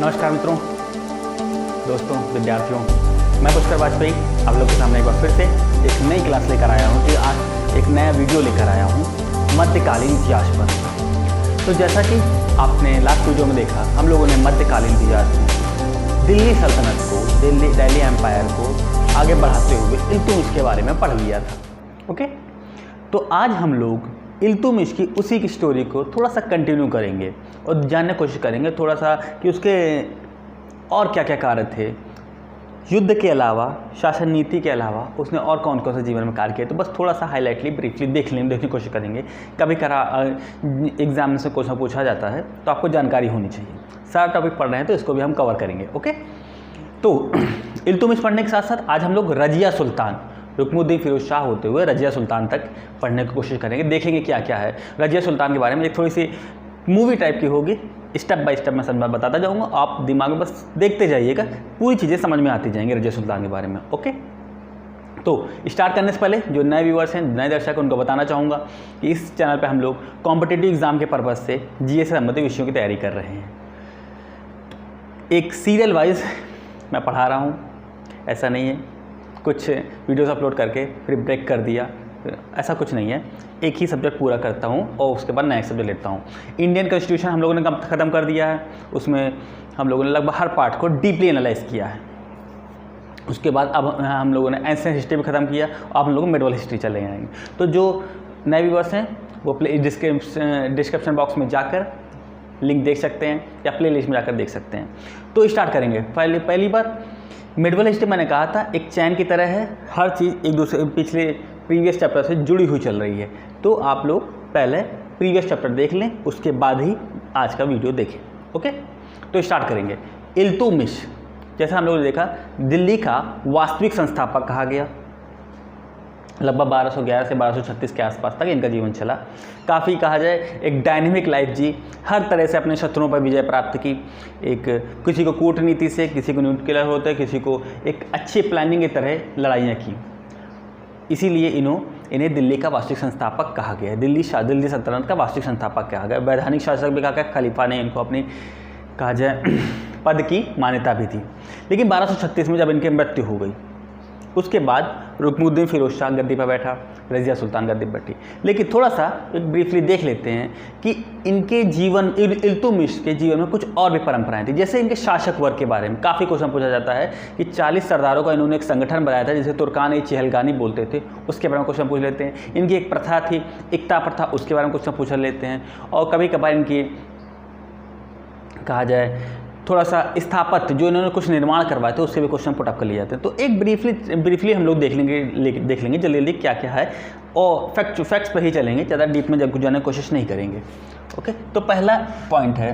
नमस्कार मित्रों, दोस्तों, विद्यार्थियों, मैं पुष्कर वाजपेयी आप लोग के सामने एक बार फिर से एक नई क्लास लेकर आया हूँ कि आज एक नया वीडियो लेकर आया हूँ मध्यकालीन इतिहास पर। तो जैसा कि आपने लास्ट वीडियो में देखा, हम लोगों ने मध्यकालीन इतिहास में दिल्ली सल्तनत को, दिल्ली एम्पायर को आगे बढ़ाते हुए इल्तुतमिश के बारे में पढ़ लिया था। ओके, तो आज हम लोग इल्तुतमिश की उसी की स्टोरी को थोड़ा सा कंटिन्यू करेंगे और जानने की कोशिश करेंगे थोड़ा सा कि उसके और क्या क्या कार्य थे, युद्ध के अलावा, शासन नीति के अलावा उसने और कौन कौन से जीवन में कार्य किए। तो बस थोड़ा सा हाईलाइटली ब्रीफली देखने की कोशिश करेंगे। कभी एग्जाम में से क्वेश्चन पूछा जाता है तो आपको जानकारी होनी चाहिए। सारा टॉपिक पढ़ रहे हैं तो इसको भी हम कवर करेंगे। ओके, तो इल्तुतमिश पढ़ने के साथ साथ आज हम लोग रजिया सुल्तान, रुकनुद्दीन फिरोज शाह होते हुए रजिया सुल्तान तक पढ़ने की कोशिश करेंगे। देखेंगे क्या क्या है रजिया सुल्तान के बारे में। एक थोड़ी सी मूवी टाइप की होगी, स्टेप बाय स्टेप मैं समझ बताता जाऊंगा, आप दिमाग में बस देखते जाइएगा, पूरी चीज़ें समझ में आती जाएंगी रजिया सुल्तान के बारे में। ओके, तो स्टार्ट करने से पहले जो नए व्यूअर्स हैं, नए दर्शक हैं, उनको बताना चाहूँगा कि इस चैनल पर हम लोग कॉम्पिटिटिव एग्जाम के पर्पज़ से जीएस से संबंधित विषयों की तैयारी कर रहे हैं। एक सीरियल वाइज मैं पढ़ा रहा हूँ, ऐसा नहीं है कुछ वीडियोस अपलोड करके फिर ब्रेक कर दिया, ऐसा कुछ नहीं है। एक ही सब्जेक्ट पूरा करता हूँ और उसके बाद नेक्स्ट सब्जेक्ट लेता हूँ। इंडियन कॉन्स्टिट्यूशन हम लोगों ने ख़त्म कर दिया है, उसमें हम लोगों ने लगभग हर पार्ट को डीपली एनालाइज किया है। उसके बाद अब हम लोगों ने एंशिएंट हिस्ट्री भी ख़त्म किया, अब हम लोग मेडिवल हिस्ट्री चले जाएंगे। तो जो नए व्यूअर्स हैं वो डिस्क्रिप्शन बॉक्स में जाकर लिंक देख सकते हैं या प्ले लिस्ट में जाकर देख सकते हैं। तो स्टार्ट करेंगे। पहली बार मेडिवल हिस्ट्री मैंने कहा था एक चैन की तरह है, हर चीज़ एक दूसरे पिछले प्रीवियस चैप्टर से जुड़ी हुई चल रही है। तो आप लोग पहले प्रीवियस चैप्टर देख लें, उसके बाद ही आज का वीडियो देखें। ओके, तो स्टार्ट करेंगे। इल्तुतमिश, जैसा हम लोगों ने देखा, दिल्ली का वास्तविक संस्थापक कहा गया। लगभग 1211 से 1236 के आसपास तक इनका जीवन चला। काफ़ी कहा जाए एक डायनेमिक लाइफ जी, हर तरह से अपने शत्रुओं पर विजय प्राप्त की। एक किसी को कूटनीति से, किसी को न्यूक्लियर होते, किसी को एक अच्छी प्लानिंग की तरह लड़ाइयाँ की। इसीलिए इन्हें दिल्ली का वास्तविक संस्थापक कहा गया है। दिल्ली सल्तनत का वास्तविक संस्थापक कहा गया। वैधानिक शासक भी कहा गया, खलीफा ने इनको अपनी कहा जाए पद की मान्यता भी थी। लेकिन 1236 में जब इनकी मृत्यु हो गई, उसके बाद रुकनुद्दीन फिरोज शाह गद्दी पर बैठा, रजिया सुल्तान गद्दी पर बैठी। लेकिन थोड़ा सा एक ब्रीफली देख लेते हैं कि इनके जीवन, इल्तुतमिश के जीवन में कुछ और भी परंपराएं थी। जैसे इनके शासक वर्ग के बारे में काफ़ी क्वेश्चन पूछा जाता है कि 40 सरदारों का इन्होंने एक संगठन बनाया था जिसे तुर्कान चहलगानी बोलते थे, उसके बारे में क्वेश्चन पूछ लेते हैं। इनकी एक प्रथा थी, इक्ता प्रथा, उसके बारे में क्वेश्चन पूछ लेते हैं। और कभी कभार इनकी कहा जाए थोड़ा सा स्थापत्य, जो इन्होंने कुछ निर्माण करवाए थे, उससे भी क्वेश्चन पुटअप कर लिए जाते हैं। तो एक ब्रीफली हम लोग देख लेंगे जल्दी क्या क्या है, और फैक्ट्स पर ही चलेंगे, ज़्यादा डीप में जब जाने की कोशिश नहीं करेंगे। ओके, तो पहला पॉइंट है,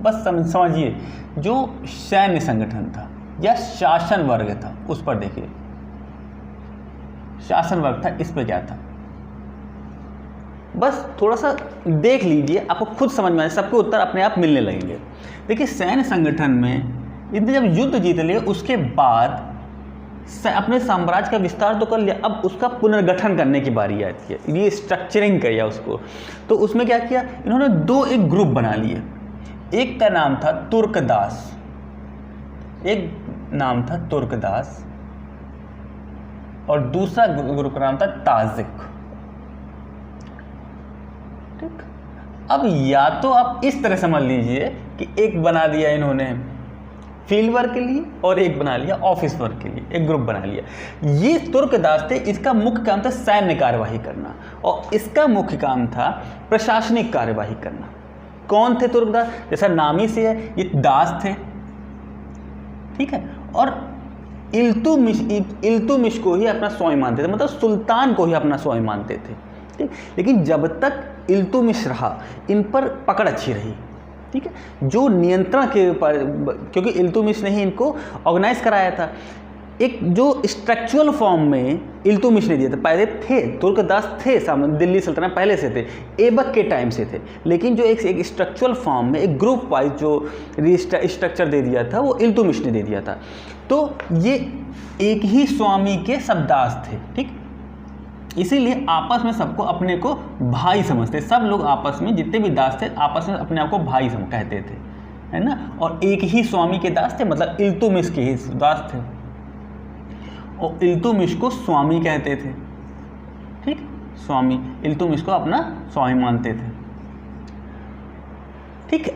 बस समझिए, जो सैन्य संगठन था या शासन वर्ग था, उस पर देखिए। शासन वर्ग था, इस पर क्या था, बस थोड़ा सा देख लीजिए, आपको खुद समझ में आए, सबके उत्तर अपने आप मिलने लगेंगे। देखिए, सैन्य संगठन में इतने जब युद्ध जीत लिए, उसके बाद अपने साम्राज्य का विस्तार तो कर लिया, अब उसका पुनर्गठन करने की बारी आती है, ये स्ट्रक्चरिंग किया उसको। तो उसमें क्या किया, इन्होंने एक ग्रुप बना लिए। एक का नाम था तुर्कदास, और दूसरा ग्रुप का नाम था ताजिक। ठीक, अब या तो आप इस तरह समझ लीजिए कि एक बना दिया इन्होंने फील्ड वर्क के लिए और एक बना लिया ऑफिस वर्क के लिए, एक ग्रुप बना लिया। ये तुर्कदास थे, इसका मुख्य काम था सैन्य कार्यवाही करना और इसका मुख्य काम था प्रशासनिक कार्यवाही करना। कौन थे तुर्कदास? जैसा नाम ही से है, ये दास थे, ठीक है। और इल्तुतमिश को ही अपना स्वामी मानते थे, मतलब सुल्तान को ही अपना स्वामी मानते थे, ठीक। लेकिन जब तक इल्तुतमिश रहा, इन पर पकड़ अच्छी रही, ठीक है। जो नियंत्रण के ऊपर, क्योंकि इल्तुतमिश ने ही इनको ऑर्गेनाइज कराया था, एक जो स्ट्रक्चरल फॉर्म में इल्तुतमिश ने दिया था। पहले थे तुर्कदास थे, दिल्ली सल्तनत पहले से थे, ऐबक के टाइम से थे, लेकिन जो एक स्ट्रक्चरल फॉर्म में एक ग्रुप वाइज जो स्ट्रक्चर दे दिया था, वो इल्तुतमिश ने दे दिया था। तो ये एक ही स्वामी के सब दास थे, ठीक। इसीलिए आपस में सबको अपने को भाई समझते, सब लोग आपस में जितने भी दास थे आपस में अपने आप को भाई कहते थे, है ना, और एक ही स्वामी के दास थे, मतलब इल्तुतमिश के ही दास थे, और इल्तुतमिश को स्वामी कहते थे। ठीक, स्वामी, इल्तुतमिश को अपना स्वामी मानते थे। ठीक है,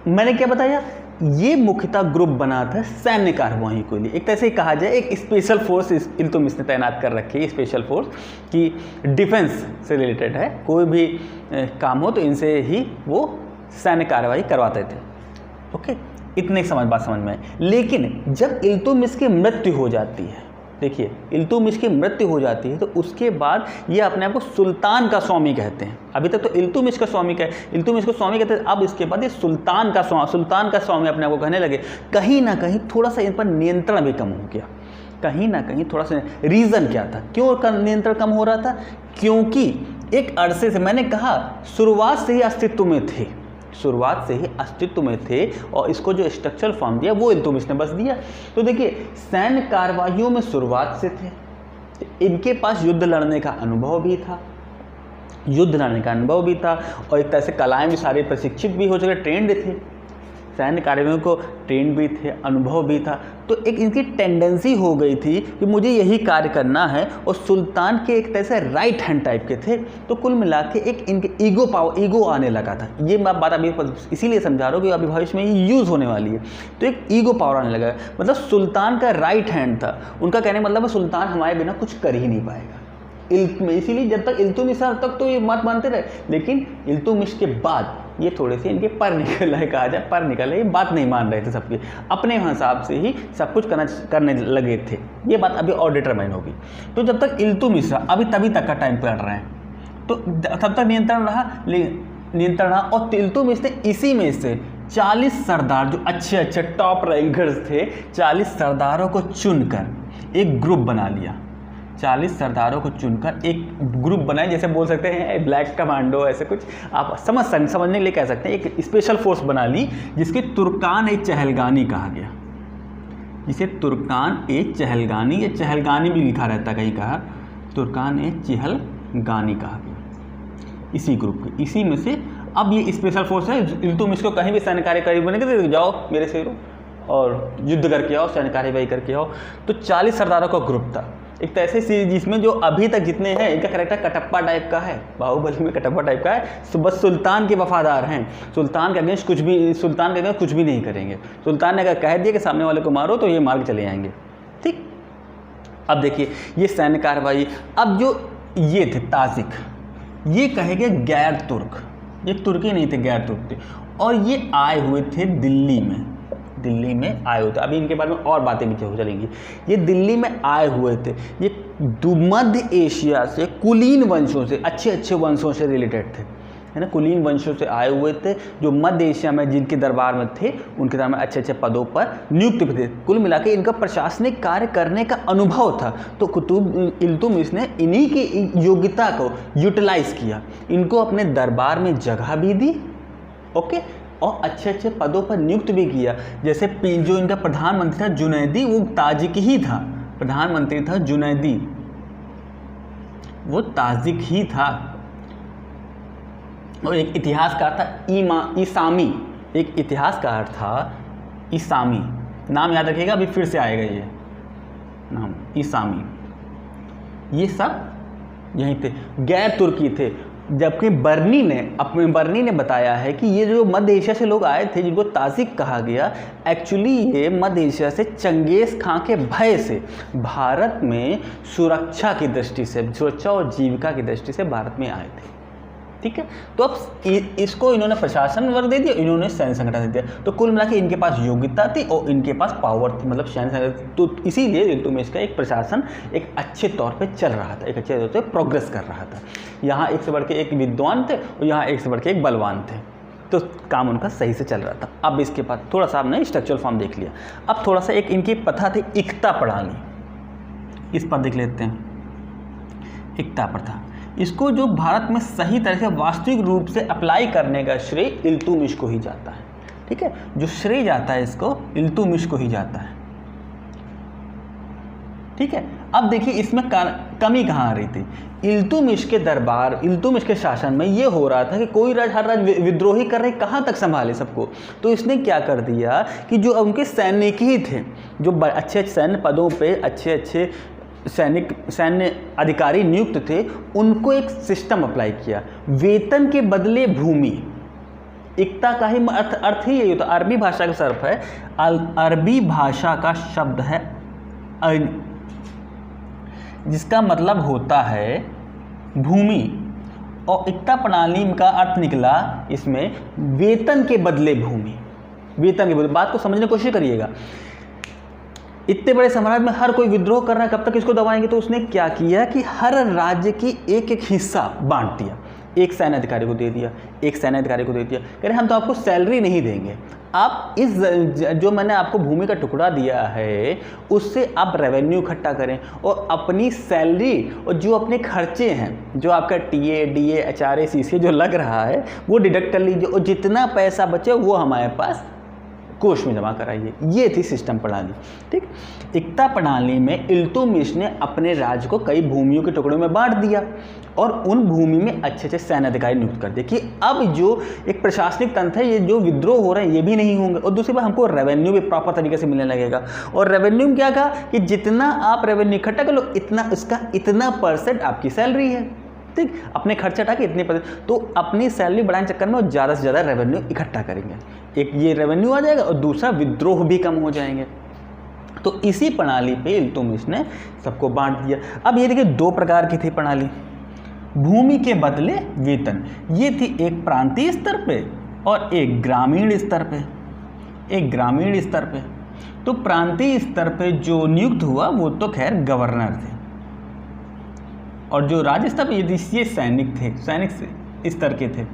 मैंने क्या बताया, ये मुख्यतः ग्रुप बना था सैन्य कार्यवाही के लिए। एक तरह से कहा जाए एक स्पेशल फोर्स इल्तुतमिश ने तैनात कर रखी है, स्पेशल फोर्स की डिफेंस से रिलेटेड है, कोई भी काम हो तो इनसे ही वो सैन्य कार्यवाही करवाते थे। ओके, इतने बात समझ में आई। लेकिन जब इल्तुतमिश की मृत्यु हो जाती है, देखिए इल्तुतमिश की मृत्यु हो जाती है तो उसके बाद ये अपने आप को सुल्तान का स्वामी कहते हैं। अभी तक तो इल्तुतमिश का स्वामी इल्तुतमिश को स्वामी कहते थे, अब इसके बाद ये सुल्तान का स्वामी अपने आप को कहने लगे। कहीं ना कहीं थोड़ा सा इन पर नियंत्रण भी कम हो गया, कहीं ना कहीं थोड़ा सा। रीज़न क्या था, क्यों नियंत्रण कम हो रहा था? क्योंकि एक अरसे से, मैंने कहा शुरुआत से ही अस्तित्व में थे, शुरुआत से ही अस्तित्व में थे, और इसको जो स्ट्रक्चरल फॉर्म दिया वो इल्तुतमिश ने बस दिया। तो देखिए सैन्य कार्यवाहियों में शुरुआत से थे, इनके पास युद्ध लड़ने का अनुभव भी था, और एक तरह से कलाएं भी सारे प्रशिक्षित भी हो चुके, ट्रेंड थे, सैन्य कार्यवाहियों को ट्रेंड भी थे, अनुभव भी था। तो एक इनकी टेंडेंसी हो गई थी कि मुझे यही कार्य करना है, और सुल्तान के एक तरह से राइट हैंड टाइप के थे। तो कुल मिला के एक इनके ईगो आने लगा था। ये मैं बात अभी इसीलिए समझा रहा हूँ कि अभी भविष्य में ये यूज़ होने वाली है। तो एक ईगो पावर आने लगा, मतलब सुल्तान का राइट हैंड था। उनका कहने का मतलब है सुल्तान हमारे बिना कुछ कर ही नहीं पाएगा। इसीलिए जब तक इल्तुतमिश तक तो ये मत मानते रहे, लेकिन इल्तुतमिश के बाद ये थोड़े से इनके पर निकल है, कहा जाए पर निकल है, ये बात नहीं मान रहे थे सबके, अपने हिसाब से ही सब कुछ करने लगे थे। ये बात अभी और डिटरमाइन होगी। तो जब तक इल्तुतमिश अभी तभी तक का टाइम पढ़ रहे हैं, तो तब तक नियंत्रण रहा, और इल्तुतमिश ने इसी में से 40 सरदार जो अच्छे टॉप रैंकर्स थे, 40 सरदारों को चुनकर एक ग्रुप बना लिया। 40 सरदारों को चुनकर एक ग्रुप बनाए, जैसे बोल सकते हैं ब्लैक कमांडो, ऐसे कुछ आप समझने के लिए कह सकते हैं। एक स्पेशल फोर्स बना ली जिसके तुर्कान-ए-चहलगानी कहा गया, जिसे तुर्कान-ए-चहलगानी या चहलगानी भी लिखा रहता कहीं कहा, तुर्कान-ए-चहलगानी कहा गया इसी ग्रुप के। इसी में से अब ये स्पेशल फोर्स है, इल्तुतमिश को कहीं भी सैन्य कार्यवाही बनेगा, जाओ मेरे शेरों और युद्ध करके आओ, सैन्य कार्यवाही करके आओ। तो 40 सरदारों का ग्रुप था, एक तरह से जिसमें जो अभी तक जितने हैं इनका कैरेक्टर कटप्पा टाइप का है, बाहुबली में कटप्पा टाइप का है। बस सुल्तान के वफादार हैं, सुल्तान के अगेंस्ट कुछ भी नहीं करेंगे। सुल्तान ने अगर कह दिया कि सामने वाले को मारो तो ये मार के चले जाएंगे। ठीक, अब देखिए ये सैन्य कार्रवाई। अब जो ये थे ताजिक, ये कहे गए गैर तुर्क, ये तुर्की नहीं थे, गैर तुर्क थे, और ये आए हुए थे दिल्ली में आए हुए थे। अभी इनके बारे में और बातें भी चलेंगी। ये दिल्ली में आए हुए थे, ये मध्य एशिया से कुलीन वंशों से, अच्छे वंशों से रिलेटेड थे, है ना, कुलीन वंशों से आए हुए थे, जो मध्य एशिया में जिनके दरबार में थे, उनके दरबार में अच्छे पदों पर नियुक्त भी थे। कुल मिला के इनका प्रशासनिक कार्य करने का अनुभव था। तो इल्तुतमिश ने इन्हीं की योग्यता को यूटिलाइज किया, इनको अपने दरबार में जगह भी दी, ओके, और अच्छे पदों पर नियुक्त भी किया। जैसे जो इनका प्रधानमंत्री था जुनैदी, वो ताजिक ही था, प्रधानमंत्री था जुनैदी, वो ताजिक ही था। और एक इतिहासकार था ईसामी, एक इतिहासकार था ईसामी, नाम याद रखिएगा, अभी फिर से आएगा ये नाम, ईसामी। ये सब यहीं थे, गैर तुर्की थे। जबकि बर्नी ने बताया है कि ये जो मध्य एशिया से लोग आए थे, जिनको ताजिक कहा गया, एक्चुअली ये मध्य एशिया से चंगेज़ खां के भय से भारत में सुरक्षा की दृष्टि से, सुरक्षा और जीविका की दृष्टि से भारत में आए थे। ठीक है, तो अब इसको इन्होंने प्रशासन वर्ग दे दिया, इन्होंने सैन्य संगठन दे दिया। तो कुल मिला के इनके पास योग्यता थी और इनके पास पावर थी, मतलब सैन्य संगठन। तो इसीलिए इल्तुतमिश का एक प्रशासन एक अच्छे तौर पे चल रहा था, एक अच्छे तौर पे प्रोग्रेस कर रहा था। यहाँ एक से बढ़ के एक विद्वान थे और यहाँ एक से बढ़ के एक बलवान थे, तो काम उनका सही से चल रहा था। अब इसके बाद थोड़ा सा आपने स्ट्रक्चरल फॉर्म देख लिया। अब थोड़ा सा एक इनकी प्रथा थी एकता प्रणाली, इस पर देख लेते हैं। एकता प्रथा, इसको जो भारत में सही तरह से वास्तविक रूप से अप्लाई करने का श्रेय इल्तुतमिश को ही जाता है। ठीक है, जो श्रेय जाता है इसको इल्तुतमिश को ही जाता है। ठीक है। अब देखिए इसमें कमी कहाँ आ रही थी। इल्तुतमिश के दरबार, इल्तुतमिश के शासन में ये हो रहा था कि कोई राज हर राज विद्रोही कर रहे, कहाँ तक संभाले सबको। तो इसने क्या कर दिया कि जो उनके सैनिक ही थे, जो अच्छे अच्छे सैन्य पदों पे अच्छे अच्छे सैन्य अधिकारी नियुक्त थे, उनको एक सिस्टम अप्लाई किया, वेतन के बदले भूमि। एकता का ही अर्थ ही यही होता, अरबी भाषा का सर्फ है, अरबी भाषा का शब्द है जिसका मतलब होता है भूमि, और एकता प्रणाली का अर्थ निकला इसमें वेतन के बदले भूमि। वेतन के बदले, बात को समझने की कोशिश करिएगा। इतने बड़े साम्राज्य में हर कोई विद्रोह कर रहा है, कब तक इसको दबाएंगे। तो उसने क्या किया कि हर राज्य की एक एक हिस्सा बांट दिया, एक सैन्य अधिकारी को दे दिया, एक सैन्य अधिकारी को दे दिया। कह रहे हम तो आपको सैलरी नहीं देंगे, आप इस जो मैंने आपको भूमि का टुकड़ा दिया है उससे आप रेवेन्यू इकट्ठा करें और अपनी सैलरी और जो अपने खर्चे हैं, जो आपका टीए डीए एचआरए सीसीए जो लग रहा है वो डिडक्ट कर लीजिए, और जितना पैसा बचे वो हमारे पास कोष में जमा कराइए। ये थी सिस्टम प्रणाली। ठीक, एकता प्रणाली में इल्तुतमिश ने अपने राज्य को कई भूमियों के टुकड़ों में बांट दिया और उन भूमि में अच्छे अच्छे सैन्य अधिकारी नियुक्त कर दिए कि अब जो एक प्रशासनिक तंत्र है, ये जो विद्रोह हो रहे हैं ये भी नहीं होंगे। और दूसरी बात, हमको रेवेन्यू भी प्रॉपर तरीके से मिलने लगेगा। और रेवेन्यू में क्या कहा कि जितना आप रेवेन्यू इकट्ठा कर लो, इतना इसका इतना % आपकी सैलरी है। ठीक, अपने खर्चे हटा के इतने %, तो अपनी सैलरी बढ़ाने चक्कर में वो ज़्यादा से ज़्यादा रेवेन्यू इकट्ठा करेंगे। एक ये रेवेन्यू आ जाएगा और दूसरा विद्रोह भी कम हो जाएंगे। तो इसी प्रणाली पे इल्तुतमिश ने सबको बांट दिया। अब ये देखिए दो प्रकार की थी प्रणाली, भूमि के बदले वेतन। ये थी एक प्रांतीय स्तर पे और एक ग्रामीण स्तर पे। एक ग्रामीण स्तर पे तो प्रांतीय स्तर पे जो नियुक्त हुआ वो तो खैर गवर्नर थे, और जो राज्य स्तर पे ये सैनिक थे, सैनिक स्तर के थे।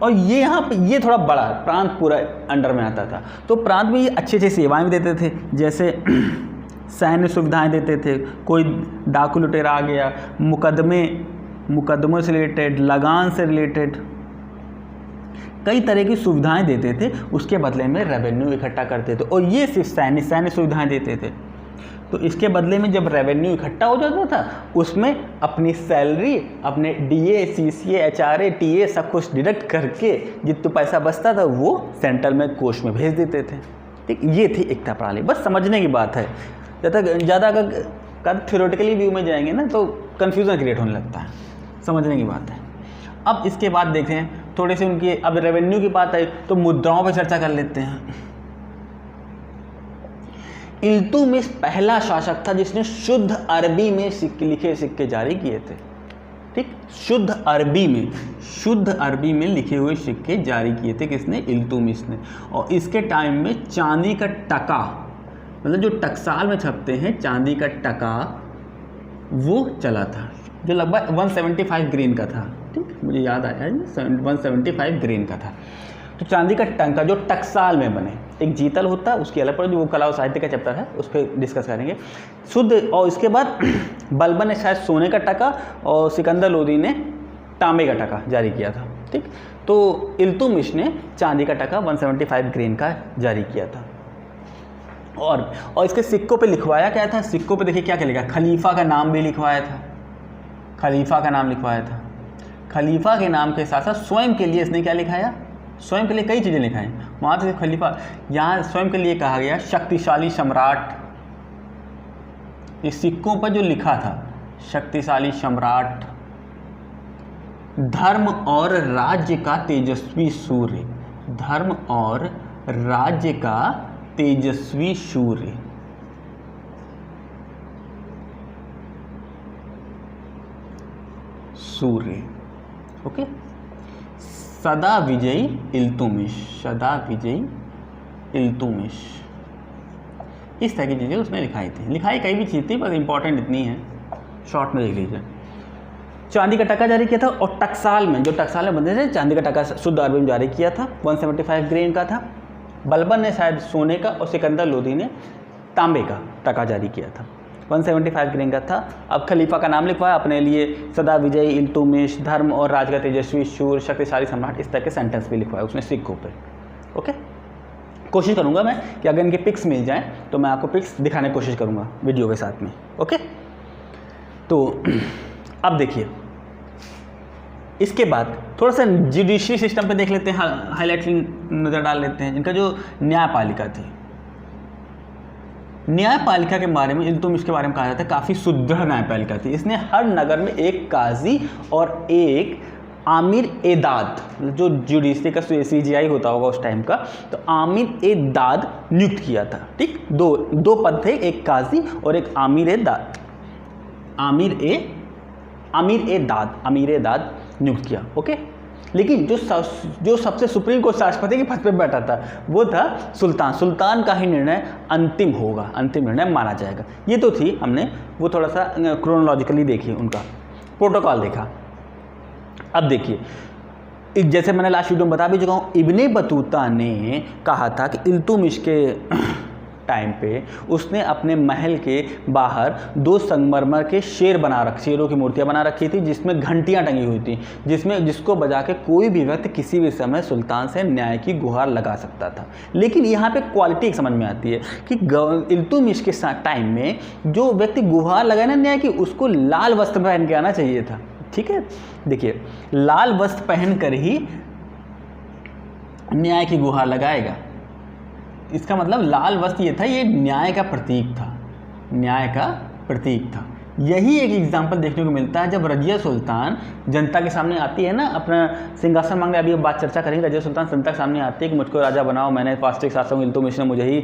और ये यहाँ पे ये थोड़ा बड़ा प्रांत पूरा अंडर में आता था। तो प्रांत में ये अच्छी अच्छी सेवाएं भी देते थे, जैसे सैन्य सुविधाएं देते थे, कोई डाकू लुटेरा आ गया, मुकदमों से रिलेटेड, लगान से रिलेटेड कई तरह की सुविधाएं देते थे। उसके बदले में रेवेन्यू इकट्ठा करते थे, और ये सिर्फ सैन्य सुविधाएं देते थे। तो इसके बदले में जब रेवेन्यू इकट्ठा हो जाता था उसमें अपनी सैलरी, अपने डीए सीसीए एचआरए टीए सब कुछ डिडक्ट करके जितना पैसा बचता था वो सेंट्रल में कोष में भेज देते थे। ठीक, ये थी एकता प्रणाली। बस समझने की बात है, ज़्यादा अगर थ्योरेटिकली व्यू में जाएंगे ना तो कन्फ्यूज़न क्रिएट होने लगता है, समझने की बात है। अब इसके बाद देखते हैं थोड़े से उनकी, अब रेवेन्यू की बात आई तो मुद्राओं पर चर्चा कर लेते हैं। इल्तुतमिश पहला शासक था जिसने शुद्ध अरबी में लिखे सिक्के जारी किए थे। ठीक, शुद्ध अरबी में लिखे हुए सिक्के जारी किए थे किसने? इल्तुतमिश ने। और इसके टाइम में चांदी का टका, मतलब जो टकसाल में छपते हैं चांदी का टका, वो चला था, जो लगभग 175 ग्रेन का था। ठीक, मुझे याद आया 175 ग्रेन का था। तो चांदी का टंका जो टकसाल में बने, एक जीतल होता है उसकी अलग पर, जो वो कला और साहित्य का चैप्टर है उस पर डिस्कस करेंगे शुद्ध। और इसके बाद बलबन ने शायद सोने का टका और सिकंदर लोदी ने तांबे का टका जारी किया था। ठीक, तो इल्तुतमिश ने चांदी का टका 175 ग्रेन का जारी किया था। और इसके सिक्कों पे लिखवाया क्या था? सिक्कों पे देखिए क्या क्या लिखा, खलीफा का नाम भी लिखवाया था। खलीफा का नाम लिखवाया था। खलीफा के नाम के साथ साथ स्वयं के लिए इसने क्या लिखाया? स्वयं के लिए कई चीज़ें लिखाई। वहाँ से खलीफा, यहाँ स्वयं के लिए कहा गया शक्तिशाली सम्राट। इस सिक्कों पर जो लिखा था शक्तिशाली सम्राट, धर्म और राज्य का तेजस्वी सूर्य, धर्म और राज्य का तेजस्वी सूर्य, सूर्य। ओके, सदा विजयी इल्तुतमिश, सदा विजयी इल्तुतमिश, इस तरह की चीज़ें उसने लिखाई थी। लिखाई कई भी चीज़ थी पर इंपॉर्टेंट इतनी है, शॉर्ट में देख लीजिए। चांदी का टका जारी किया था, और टकसाल में, जो टकसाल में बनते थे, चांदी का टका शुद्ध अरबी में जारी किया था, 175 ग्रेन का था। बलबन ने शायद सोने का और सिकंदर लोदी ने तांबे का टका जारी किया था, 175 ग्रेन का था। अब खलीफा का नाम लिखवाया अपने लिए, सदा विजयी इल्तुतमिश, धर्म और राज का तेजस्वी शूर, शक्तिशाली सम्राट, इस तरह के सेंटेंस भी लिखवाए उसने सिक्कों पे। ओके, कोशिश करूँगा मैं कि अगर इनके पिक्स मिल जाएँ तो मैं आपको पिक्स दिखाने की कोशिश करूँगा वीडियो के साथ में। ओके, तो अब देखिए इसके बाद थोड़ा सा जुडिशरी सिस्टम पे देख लेते हैं, हाईलाइटिंग नज़र डाल लेते हैं। इनका जो न्यायपालिका थी, न्यायपालिका के बारे में इल्तुतमिश के बारे में कहा जाता है काफ़ी सुदृढ़ न्यायपालिका थी। इसने हर नगर में एक काजी और एक आमिर ए दाद, जो जुडिशरी का CGI होता होगा उस टाइम का, तो आमिर ए दाद नियुक्त किया था। ठीक, दो पद थे, एक काजी और एक आमिर ए दाद। आमिर ए दाद नियुक्त किया। ओके, लेकिन जो सबसे सुप्रीम कोर्ट राष्ट्रपति के पद पे बैठा था वो था सुल्तान का ही निर्णय अंतिम होगा, अंतिम निर्णय माना जाएगा। ये तो थी, हमने वो थोड़ा सा क्रोनोलॉजिकली देखी, उनका प्रोटोकॉल देखा। अब देखिए, जैसे मैंने लास्ट वीडियो में बता भी चुका हूँ, इब्ने बतूता ने कहा था कि इल्तुतमिश के टाइम पे उसने अपने महल के बाहर 2 संगमरमर के शेरों की मूर्तियां बना रखी थी, जिसमें घंटियां टंगी हुई थी, जिसको बजा के कोई भी व्यक्ति किसी भी समय सुल्तान से न्याय की गुहार लगा सकता था। लेकिन यहाँ पे क्वालिटी एक समझ में आती है कि इल्तुतमिश के टाइम में जो व्यक्ति गुहार लगाए ना न्याय की, उसको लाल वस्त्र पहन के आना चाहिए था। ठीक है, देखिए लाल वस्त्र पहन कर ही न्याय की गुहार लगाएगा। इसका मतलब लाल वस्त्र ये था, ये न्याय का प्रतीक था, न्याय का प्रतीक था। यही एक एग्जाम्पल देखने को मिलता है जब रजिया सुल्तान जनता के सामने आती है ना, अपना सिंहासन मांगने। अभी बात चर्चा करेंगे, रजिया सुल्तान जनता के सामने आती है कि मुझको राजा बनाओ, मैंने वास्तविक शासक इल्तुतमिश ने मुझे ही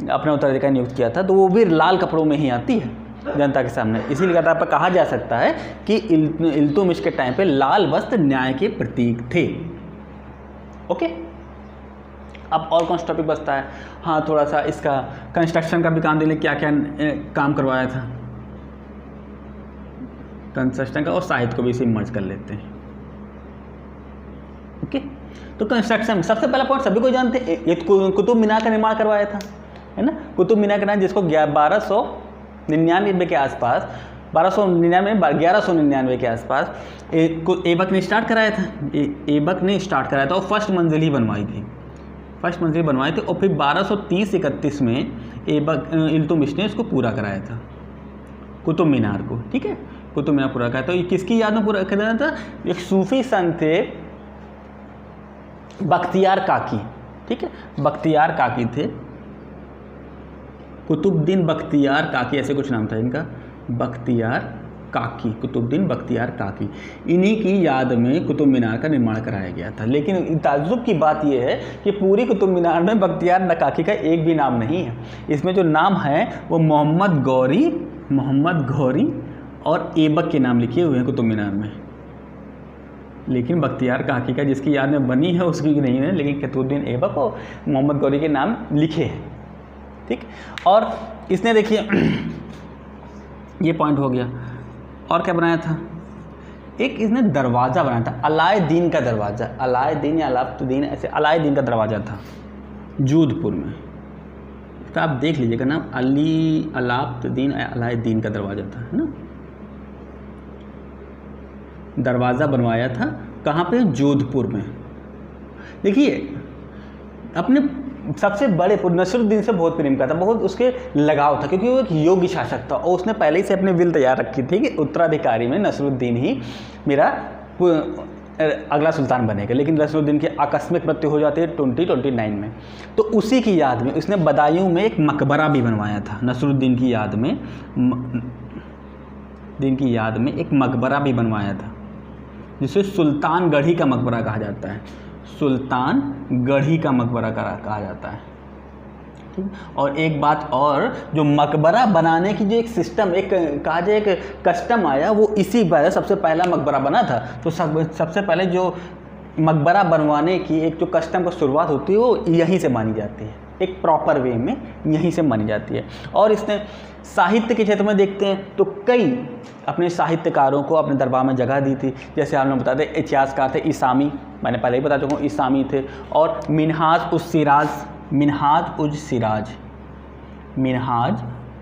अपने उत्तराधिकारी नियुक्त किया था, तो वो भी लाल कपड़ों में ही आती है जनता के सामने। इसीलिए कहा जा सकता है कि इल्तुतमिश के टाइम पे लाल वस्त्र न्याय के प्रतीक थे। ओके, अब और कौन सा टॉपिक बचता है? हाँ, थोड़ा सा इसका कंस्ट्रक्शन का भी काम, देख क्या क्या काम करवाया था कंस्ट्रक्शन का, और साहित्य को भी इसे मर्ज कर लेते हैं। ओके, तो कंस्ट्रक्शन सबसे पहला पॉइंट सभी को जानते हैं, ये कुतुब मीनार का निर्माण करवाया था, है ना। कुतुब मीनार का नाम, जिसको 1299 के आसपास, 1199 के आसपास ऐबक ने स्टार्ट कराया था। ऐबक ने स्टार्ट कराया था और फर्स्ट मंजिल ही बनवाई थी, और फिर 1230-31 में इल्तुतमिश ने इसको पूरा कराया था, कुतुब मीनार को। ठीक है, कुतुब मीनार पूरा कराया था। ये किसकी याद में पूरा कराया था? एक सूफी संत थे बख्तियार काकी। ठीक है, बख्तियार काकी थे, कुतुबुद्दीन बख्तियार काकी, ऐसे कुछ नाम था इनका, बख्तियार काकी, कुतुबुद्दीन बख्तियार काकी। इन्हीं की याद में कुतुब मीनार का निर्माण कराया गया था। लेकिन ताज्जुब की बात यह है कि पूरी कुतुब मीनार में बख्तियार काकी का एक भी नाम नहीं है। इसमें जो नाम है वो मोहम्मद गौरी और ऐबक के नाम लिखे हुए हैं कुतुब मीनार में, लेकिन बख्तियार काकी का जिसकी याद में बनी है उसकी नहीं है, लेकिन कुतुबुद्दीन ऐबक और मोहम्मद गौरी के नाम लिखे हैं। ठीक, और इसने देखिए ये पॉइंट हो गया। और क्या बनाया था? एक इसने दरवाज़ा बनाया था, अलाउद्दीन का दरवाज़ा, अलाउद्दीन या अलाउद्दीन, ऐसे अलाउद्दीन का दरवाज़ा था जोधपुर में। तो आप देख लीजिएगा नाम, अलाउद्दीन का दरवाज़ा था, है ना। दरवाज़ा बनवाया था कहाँ पे? जोधपुर में। देखिए, अपने सबसे बड़े नसरुद्दीन से बहुत प्रेम करता, बहुत उसके लगाव था, क्योंकि वो एक योग्य शासक था और उसने पहले ही से अपने विल तैयार रखी थी कि उत्तराधिकारी में नसरुद्दीन ही मेरा अगला सुल्तान बनेगा। लेकिन नसरुद्दीन की आकस्मिक मृत्यु हो जाती है 2029 में। तो उसी की याद में उसने बदायूं में एक मकबरा भी बनवाया था। नसरुद्दीन की याद में एक मकबरा भी बनवाया था, जिसे सुल्तानगढ़ी का मकबरा कहा जाता है, सुल्तानगढ़ी का मकबरा कहा जाता है। ठीक, और एक बात और, जो मकबरा बनाने की जो एक सिस्टम, एक कहा जाए एक कस्टम आया, वो इसी बार सबसे पहला मकबरा बना था। तो सबसे पहले जो मकबरा बनवाने की एक जो कस्टम की शुरुआत होती है वो यहीं से मानी जाती है, एक प्रॉपर वे में यहीं से मानी जाती है। और इसने साहित्य के क्षेत्र में देखते हैं तो कई अपने साहित्यकारों को अपने दरबार में जगह दी थी। जैसे आप लोग बताते हैं, इतिहासकार थे इसामी, मैंने पहले ही बता चुका हूँ, इसामी थे, और मिनहाज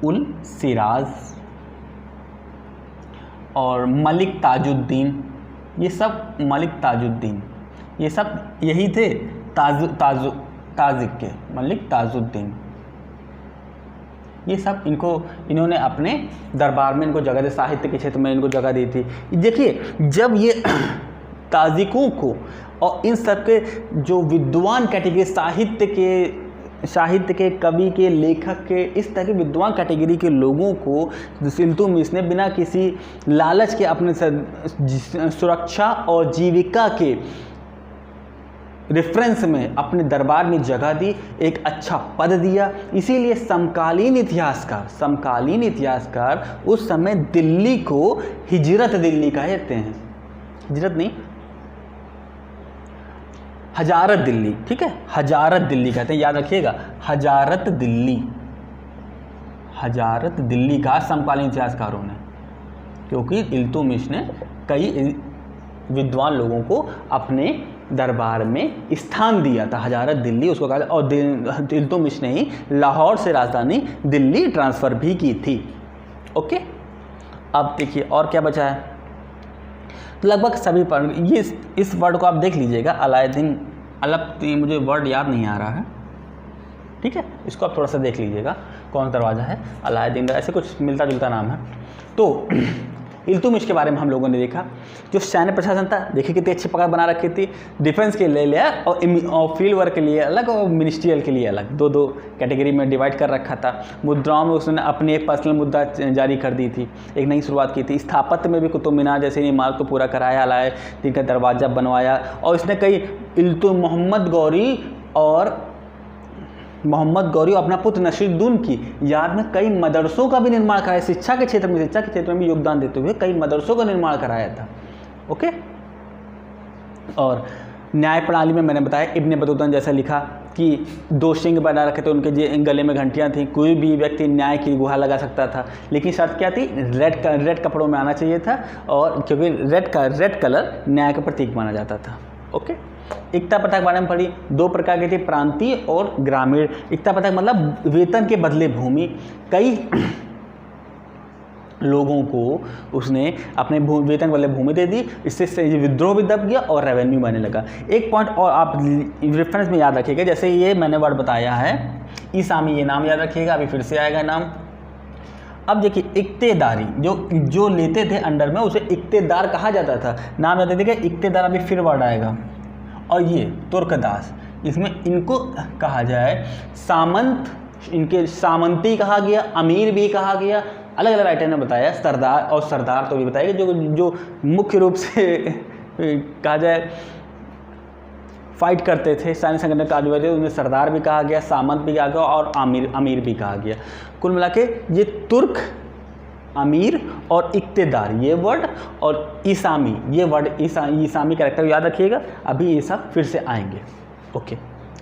उल सिराज और मलिक ताजुद्दीन, ये सब यही थे। ताजिक के, मलिक ताजुद्दीन, ये सब इन्होंने अपने दरबार में इनको जगह दी, साहित्य के क्षेत्र में इनको जगह दी थी। देखिए जब ये ताजिकों को और इन सब के जो विद्वान कैटेगरी, साहित्य के कवि के, लेखक के, इस तरह के विद्वान कैटेगरी के लोगों को इल्तुतमिश ने बिना किसी लालच के अपने सुरक्षा और जीविका के रेफरेंस में अपने दरबार में जगह दी, एक अच्छा पद दिया। इसीलिए समकालीन इतिहासकार उस समय दिल्ली को हिजरत दिल्ली कहते हैं, हिजरत नहीं, हजारत दिल्ली, ठीक है, हजारत दिल्ली कहते हैं, याद रखिएगा, हजारत दिल्ली कहा समकालीन इतिहासकारों ने, क्योंकि इल्तुतमिश ने कई विद्वान लोगों को अपने दरबार में स्थान दिया था, हजारत दिल्ली उसको कहा। और इल्तुतमिश ने ही लाहौर से राजधानी दिल्ली ट्रांसफ़र भी की थी। ओके, अब देखिए और क्या बचा है, लगभग सभी पर ये इस वर्ड को आप देख लीजिएगा, अलाउद्दीन, मुझे वर्ड याद नहीं आ रहा है, ठीक है, इसको आप थोड़ा सा देख लीजिएगा, कौन दरवाज़ा है, अलाउद्दीन, ऐसे कुछ मिलता जुलता नाम है। तो इल्तुतमिश के बारे में हम लोगों ने देखा, जो सैन्य प्रशासन था, देखिए कितनी अच्छी पकड़ बना रखी थी, डिफेंस के लिए लिया और फील्ड वर्क के लिए अलग और मिनिस्ट्रियल के लिए अलग, दो कैटेगरी में डिवाइड कर रखा था। मुद्राओं में उसने अपनी एक पर्सनल मुद्रा जारी कर दी थी, एक नई शुरुआत की थी। स्थापत्य में भी कुतुब मीनार जैसे इमारत को पूरा कराया, अलाउद्दीन का दरवाज़ा बनवाया, और इसने कई मोहम्मद गौरी और अपना पुत्र नसीरुद्दीन की याद में कई मदरसों का भी निर्माण कराया। शिक्षा के क्षेत्र में भी योगदान देते हुए कई मदरसों का निर्माण कराया था। ओके, और न्याय प्रणाली में मैंने बताया, इब्ने बतूता जैसा लिखा कि 2 सिंग बना रखे थे, उनके गले में घंटियां थी, कोई भी व्यक्ति न्याय की गुहार लगा सकता था, लेकिन शर्त क्या थी, रेड कपड़ों में आना चाहिए था, और क्योंकि रेड कलर न्याय का प्रतीक माना जाता था। ओके, एकता प्रथा के बारे में पढ़ी, 2 प्रकार की थी, प्रांतीय और ग्रामीण। एकता प्रथा मतलब वेतन के बदले भूमि, कई लोगों को उसने अपने वेतन बदले भूमि दे दी, इससे विद्रोह भी दब गया और रेवेन्यू बनने लगा। एक पॉइंट और आप रेफरेंस में याद रखिएगा, जैसे ये मैंने वर्ड बताया है ईसामी, ये नाम याद रखिएगा, अभी फिर से आएगा नाम। अब देखिए इक्तेदारी, जो लेते थे अंडर में उसे इक्तेदार कहा जाता था, नाम याद रखिएगा, इक्तेदार, अभी फिर वर्ड आएगा। और ये तुर्कदास, इसमें इनको कहा जाए सामंत, इनके सामंती कहा गया, अमीर भी कहा गया, अलग अलग राइटर ने बताया, सरदार और सरदार तो भी बताया, जो मुख्य रूप से कहा जाए फाइट करते थे, सैन्य संगठन कार्य थे, उन्हें सरदार भी कहा गया, सामंत भी कहा गया और अमीर भी कहा गया। कुल मिला के ये तुर्क, अमीर और इक्तेदार ये वर्ड, और ईसामी ये वर्ड, ईसामी कैरेक्टर याद रखिएगा, अभी ये सब फिर से आएंगे। Okay,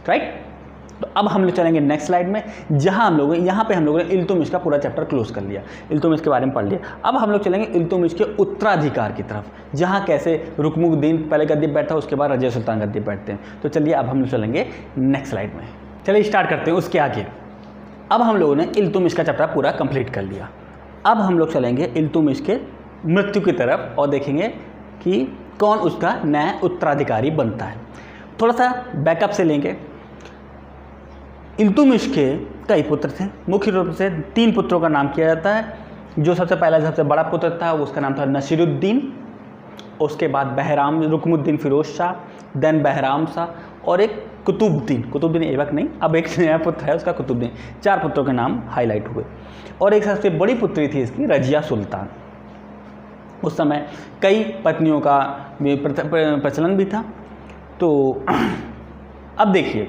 right. तो अब हम लोग चलेंगे नेक्स्ट स्लाइड में, जहां हम लोग यहाँ पे हम लोगों ने इल्तुतमिश का पूरा चैप्टर क्लोज कर लिया, इल्तुतमिश के बारे में पढ़ लिया। अब हम लोग चलेंगे इल्तुतमिश के उत्तराधिकार की तरफ, जहाँ कैसे रुकनुद्दीन पहले गद्दी बैठा, उसके बाद रजिया सुल्तान गद्दी बैठते हैं। तो चलिए अब हम लोग चलेंगे नेक्स्ट स्लाइड में, चलिए स्टार्ट करते हैं उसके आगे। अब हम लोगों ने इल्तुतमिश का चैप्टर पूरा कंप्लीट कर लिया। अब हम लोग चलेंगे इल्तुतमिश के मृत्यु की तरफ और देखेंगे कि कौन उसका नया उत्तराधिकारी बनता है। थोड़ा सा बैकअप से लेंगे। इल्तुतमिश के कई पुत्र थे, मुख्य रूप से 3 पुत्रों का नाम किया जाता है। जो सबसे बड़ा पुत्र था उसका नाम था नसीरुद्दीन, उसके बाद रुकनुद्दीन फिरोज शाह, देन बहराम शाह, और एक कुतुबुद्दीन ऐबक नहीं, अब एक नया पुत्र है उसका कुतुबुद्दीन। 4 पुत्रों के नाम हाईलाइट हुए। और एक सबसे बड़ी पुत्री थी इसकी रजिया सुल्तान। उस समय कई पत्नियों का प्रचलन भी था। तो अब देखिए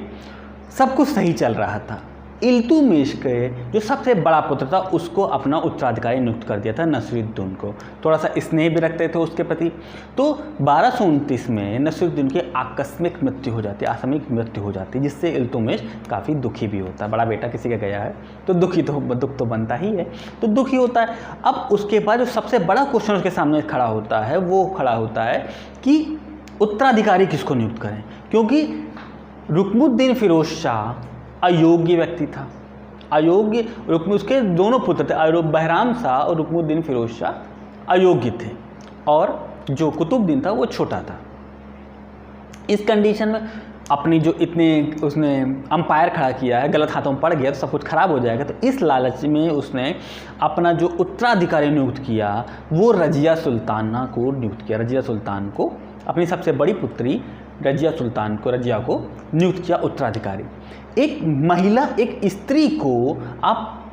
सब कुछ सही चल रहा था। इल्तुतमिश के जो सबसे बड़ा पुत्र था उसको अपना उत्तराधिकारी नियुक्त कर दिया था नसीरुद्दीन को, थोड़ा सा स्नेह भी रखते थे उसके प्रति। तो 1229 में नसीरुद्दीन की आकस्मिक मृत्यु हो जाती है, असामयिक मृत्यु हो जाती है, जिससे इल्तुतमिश काफ़ी दुखी भी होता है। बड़ा बेटा किसी का गया है तो दुख तो बनता ही है, तो दुखी होता है। अब उसके बाद जो सबसे बड़ा क्वेश्चन उसके सामने खड़ा होता है वो खड़ा होता है कि उत्तराधिकारी किसको नियुक्त करें, क्योंकि रुकनुद्दीन फिरोज शाह अयोग्य व्यक्ति था। उसके दोनों पुत्र थे, बहराम शाह और रुकनुद्दीन फिरोज शाह अयोग्य थे, और जो कुतुबुद्दीन था वो छोटा था। इस कंडीशन में अपनी जो इतने उसने अंपायर खड़ा किया है, गलत हाथों में पड़ गया तो सब कुछ खराब हो जाएगा, तो इस लालच में उसने अपना जो उत्तराधिकारी नियुक्त किया वो रजिया सुल्ताना को नियुक्त किया। रजिया सुल्तान को, अपनी सबसे बड़ी पुत्री रजिया को नियुक्त किया उत्तराधिकारी। एक महिला, एक स्त्री को आप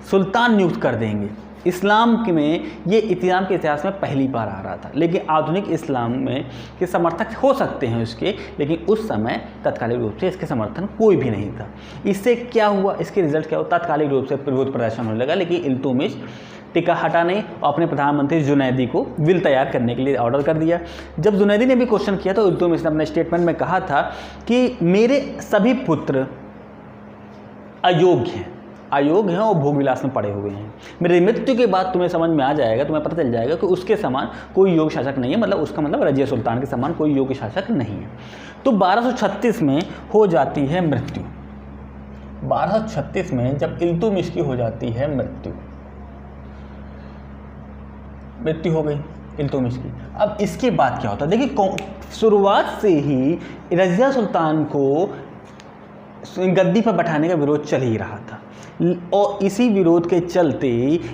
सुल्तान नियुक्त कर देंगे, इस्लाम में ये इस्लाम के इतिहास में पहली बार आ रहा था। लेकिन आधुनिक इस्लाम में के समर्थक हो सकते हैं उसके, लेकिन उस समय तत्कालिक रूप से इसके समर्थन कोई भी नहीं था। इससे क्या हुआ, इसके रिजल्ट क्या हुआ, तात्कालिक रूप से विरोध प्रदर्शन होने लगा। लेकिन इल्तुतमिश टिका हटा नहीं और अपने प्रधानमंत्री जुनैदी को बिल तैयार करने के लिए ऑर्डर कर दिया। जब जुनैदी ने भी क्वेश्चन किया तो इल्तुतमिश ने अपने स्टेटमेंट में कहा था कि मेरे सभी पुत्र अयोग्य हैं और भोग विलास में पड़े हुए हैं। मेरी मृत्यु के बाद तुम्हें समझ में आ जाएगा, तुम्हें पता चल जाएगा कि उसके समान कोई योग्य शासक नहीं है, मतलब उसका मतलब रजिया सुल्तान के समान कोई योग्य शासक नहीं है। तो 1236 में हो जाती है मृत्यु। 1236 में जब इल्तुतमिश की हो जाती है मृत्यु हो गई इल्तुतमिश की। अब इसके बाद क्या होता है, देखिए शुरुआत से ही रजिया सुल्तान को गद्दी पर बैठाने का विरोध चल ही रहा था और इसी विरोध के चलते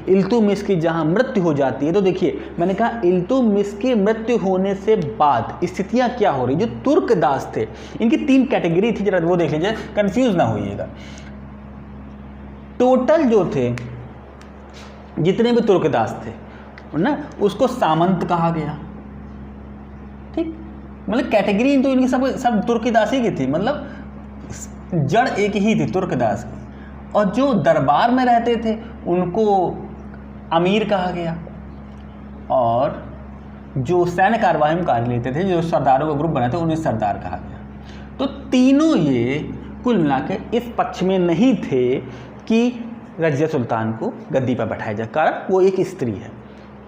इल्तुतमिश की जहां मृत्यु हो जाती है, तो देखिए मैंने कहा इल्तुतमिश की मृत्यु होने से बाद स्थितियां क्या हो रही। जो तुर्कदास थे, इनकी 3 कैटेगरी थी, जरा वो देख लीजिए, कंफ्यूज ना होइएगा। टोटल जो थे जितने भी तुर्कदास थे ना, उसको सामंत कहा गया। ठीक, मतलब कैटेगरी तो इनकी सब तुर्कदास ही की थी, मतलब जड़ एक ही थी तुर्कदास की। और जो दरबार में रहते थे उनको अमीर कहा गया, और जो सैन्य कार्यवाही में कार्य लेते थे, जो सरदारों का ग्रुप बने थे, उन्हें सरदार कहा गया। तो तीनों ये कुल मिला के इस पक्ष में नहीं थे कि रजिया सुल्तान को गद्दी पर बैठाया जाए, कारण वो एक स्त्री है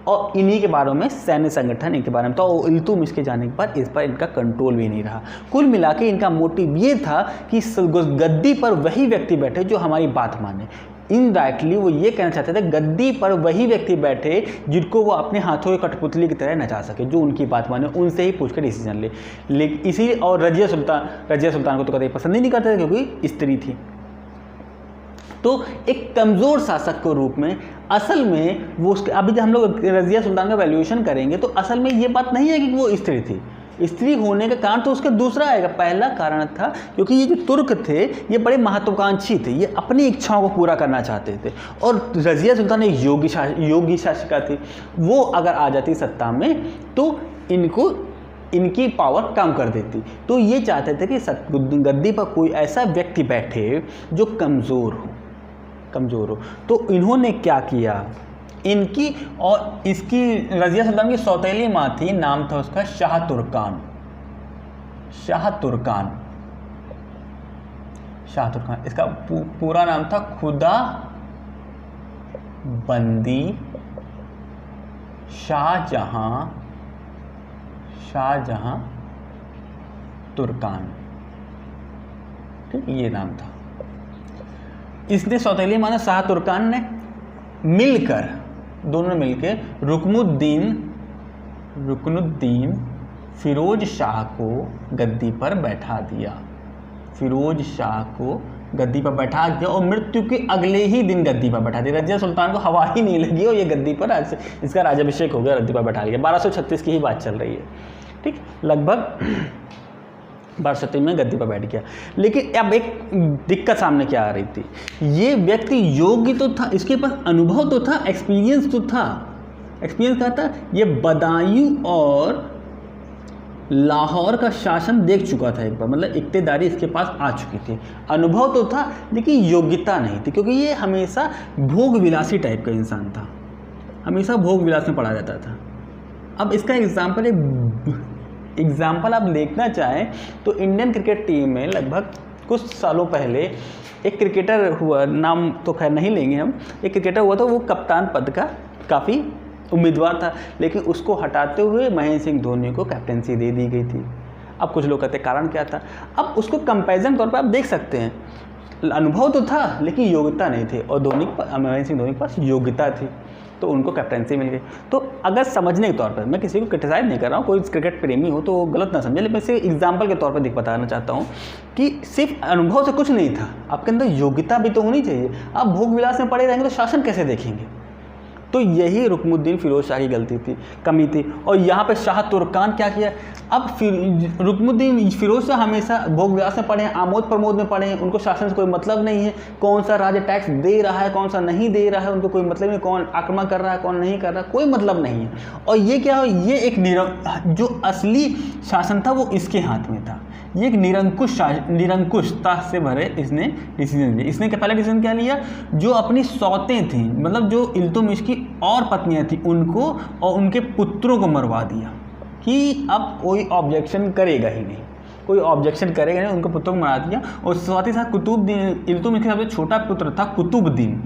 और इन्हीं के बारे में सैन्य संगठन इनके बारे में था। और इल्तुतमिश के जाने के बाद इस पर इनका कंट्रोल भी नहीं रहा। कुल मिला के इनका मोटिव ये था कि गद्दी पर वही व्यक्ति बैठे जो हमारी बात माने। इनडायरेक्टली वो ये कहना चाहते थे गद्दी पर वही व्यक्ति बैठे जिनको वो अपने हाथों की कठपुतली की तरह नचा सके, जो उनकी बात माने, उनसे ही पूछ कर डिसीजन ले। लेकिन इसी और रजिया सुल्तान को तो कभी पसंद ही नहीं करते थे क्योंकि स्त्री थी। तो एक कमज़ोर शासक के रूप में असल में वो उसके, अभी जब हम लोग रजिया सुल्तान का वैल्यूएशन करेंगे तो असल में ये बात नहीं है कि वो स्त्री थी। स्त्री होने का कारण तो उसका दूसरा आएगा। पहला कारण था क्योंकि ये जो तुर्क थे ये बड़े महत्वाकांक्षी थे, ये अपनी इच्छाओं को पूरा करना चाहते थे। और रजिया सुल्तान एक योगी शासिका थी, वो अगर आ जाती सत्ता में तो इनकी पावर कम कर देती। तो ये चाहते थे कि गद्दी पर कोई ऐसा व्यक्ति बैठे जो कमज़ोर हो। तो इन्होंने क्या किया, इनकी और इसकी रजिया सुल्तान की सौतेली माँ थी, नाम था उसका शाह तुर्कान। इसका पूरा नाम था खुदा बंदी शाहजहां तुर्कान। ठीक, ये नाम था। इसने सौतेली माँ ने, शाह तुर्कान ने दोनों ने मिलकर रुकनुद्दीन फिरोज शाह को गद्दी पर बैठा दिया। और मृत्यु के अगले ही दिन गद्दी पर बैठा दिया। रजिया सुल्तान को हवा ही नहीं लगी और ये गद्दी पर इसका राज्याभिषेक हो गया, गद्दी पर बैठा लिया। 1236 की ही बात चल रही है। ठीक, लगभग 1236 में गद्दी पर बैठ गया। लेकिन अब एक दिक्कत सामने क्या आ रही थी, ये व्यक्ति योग्य तो था, इसके पास अनुभव तो था, एक्सपीरियंस तो था। एक्सपीरियंस क्या था, ये बदायूं और लाहौर का शासन देख चुका था एक बार, मतलब इक्तेदारी इसके पास आ चुकी थी। अनुभव तो था लेकिन योग्यता नहीं थी, क्योंकि ये हमेशा भोग विलासी टाइप का इंसान था, हमेशा भोग विलास में पड़ा रहता था। अब इसका एग्जाम्पल आप देखना चाहें तो इंडियन क्रिकेट टीम में लगभग कुछ सालों पहले एक क्रिकेटर हुआ, नाम तो खैर नहीं लेंगे हम, एक क्रिकेटर हुआ था, वो कप्तान पद का काफ़ी उम्मीदवार था, लेकिन उसको हटाते हुए महेंद्र सिंह धोनी को कैप्टेंसी दे दी गई थी। अब कुछ लोग कहते हैं कारण क्या था। अब उसको कंपैरिजन तौर पर आप देख सकते हैं, अनुभव तो था लेकिन योग्यता नहीं थी, और महेंद्र सिंह धोनी के पास योग्यता थी। तो उनको कैप्टनसी मिल गई। तो अगर समझने के तौर पर, मैं किसी को क्रिटिसाइज नहीं कर रहा हूँ, कोई क्रिकेट प्रेमी हो तो गलत ना समझे, लेकिन मैं सिर्फ एग्जाम्पल के तौर पर बताना चाहता हूँ कि सिर्फ अनुभव से कुछ नहीं था, आपके अंदर योग्यता भी तो होनी चाहिए। आप भोग विलास में पड़े रहेंगे तो शासन कैसे देखेंगे? तो यही रुकनुद्दीन फिरोज शाह की गलती थी, कमी थी। और यहाँ पे शाह तुर्कान क्या किया, अब रुकनुद्दीन फिरोज शाह हमेशा भोग विलास में पड़े हैं, आमोद प्रमोद में पड़े हैं, उनको शासन से कोई मतलब नहीं है, कौन सा राज्य टैक्स दे रहा है कौन सा नहीं दे रहा है, उनको कोई मतलब नहीं, कौन आक्रमण कर रहा है कौन नहीं कर रहा है, कोई मतलब नहीं है। और ये क्या है, ये एक जो असली शासन था वो इसके हाथ में था, ये एक निरंकुशता से भरे इसने डिसीजन लिया। इसने पहला डिसीजन क्या लिया, जो अपनी सौतें थी, मतलब जो इल्तुतमिश की और पत्नियां थी उनको और उनके पुत्रों को मरवा दिया कि अब कोई ऑब्जेक्शन करेगा ही नहीं, कोई ऑब्जेक्शन करेगा नहीं, उनको पुत्रों को मरा दिया। और साथ ही साथ कुतुबुद्दीन, इल्तुतमिश का सबसे छोटा पुत्र था कुतुबुद्दीन,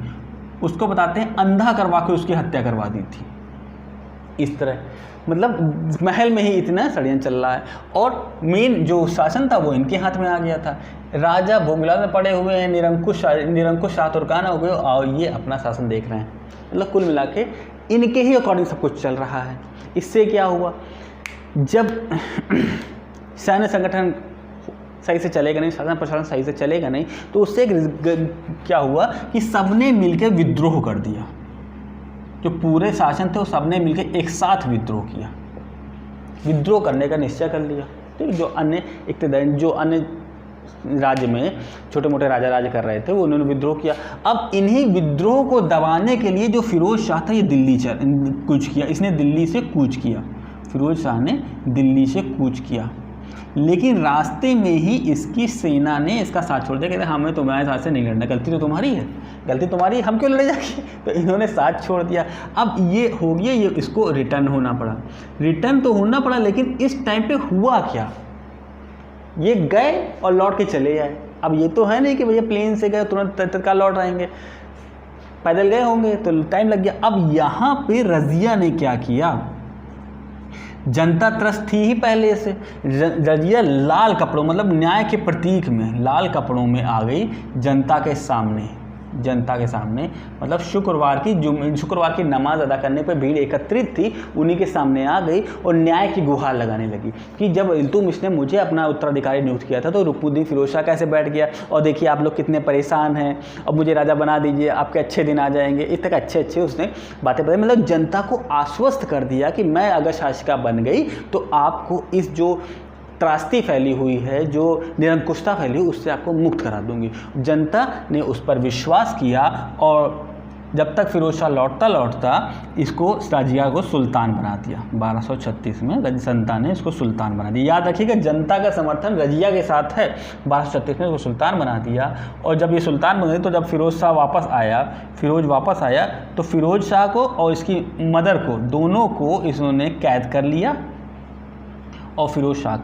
उसको बताते हैं अंधा करवा के उसकी हत्या करवा दी थी। इस तरह मतलब महल में ही इतना षड्यंत्र चल रहा है और मेन जो शासन था वो इनके हाथ में आ गया था। राजा भोग विलास में पड़े हुए हैं, निरंकुश शाह तुर्कान हो गए और ये अपना शासन देख रहे हैं। मतलब कुल मिला के इनके ही अकॉर्डिंग सब कुछ चल रहा है। इससे क्या हुआ, जब सैन्य संगठन सही से चलेगा नहीं, शासन प्रशासन सही से चलेगा नहीं, तो उससे क्या हुआ कि सबने मिलकर विद्रोह कर दिया। जो पूरे शासन थे वो सबने मिलकर एक साथ विद्रोह किया, विद्रोह करने का निश्चय कर लिया। ठीक, जो अन्य राज्य में छोटे मोटे राजा राज्य कर रहे थे वो उन्होंने विद्रोह किया। अब इन्हीं विद्रोह को दबाने के लिए जो फिरोज शाह था ये दिल्ली कूच किया, इसने दिल्ली से कूच किया, फिरोज शाह ने दिल्ली से कूच किया। लेकिन रास्ते में ही इसकी सेना ने इसका साथ छोड़ दिया, कहते हमें तुम्हारे साथ से नहीं लड़ना, गलती तो तुम्हारी है, गलती तुम्हारी है, हम क्यों लड़े जाके। तो इन्होंने साथ छोड़ दिया। अब ये हो गया, ये इसको रिटर्न होना पड़ा, रिटर्न तो होना पड़ा, लेकिन इस टाइम पे हुआ क्या, ये गए और लौट के चले आए। अब ये तो है नहीं कि भैया प्लेन से गए तुरंत तत्काल लौट आएंगे, पैदल गए होंगे तो टाइम लग गया। अब यहाँ पे रज़िया ने क्या किया, जनता त्रस्त थी ही पहले से, रज़िया लाल कपड़ों मतलब न्याय के प्रतीक में लाल कपड़ों में आ गई जनता के सामने, मतलब शुक्रवार की नमाज अदा करने पर भीड़ एकत्रित थी, उन्हीं के सामने आ गई और न्याय की गुहार लगाने लगी कि जब इल्तुतमिश ने मुझे अपना उत्तराधिकारी नियुक्त किया था तो रुकनुद्दीन फिरोज शाह कैसे बैठ गया, और देखिए आप लोग कितने परेशान हैं, अब मुझे राजा बना दीजिए, आपके अच्छे दिन आ जाएंगे। इस तरह अच्छे उसने बातें बताई, मतलब जनता को आश्वस्त कर दिया कि मैं अगर शासिका बन गई तो आपको इस जो त्रासदी फैली हुई है, जो निरंकुशता फैली हुई, उससे आपको मुक्त करा दूंगी। जनता ने उस पर विश्वास किया और जब तक फिरोज शाह लौटता इसको रज़िया को सुल्तान बना दिया। 1236 में जनता ने इसको सुल्तान बना दिया। याद रखिएगा जनता का समर्थन रज़िया के साथ है। 1236 में इसको सुल्तान बना दिया और जब ये सुल्तान बन गई तो जब फिरोज वापस आया तो फिरोज शाह को और इसकी मदर को दोनों को इन्होंने कैद कर लिया और फिरोज शाह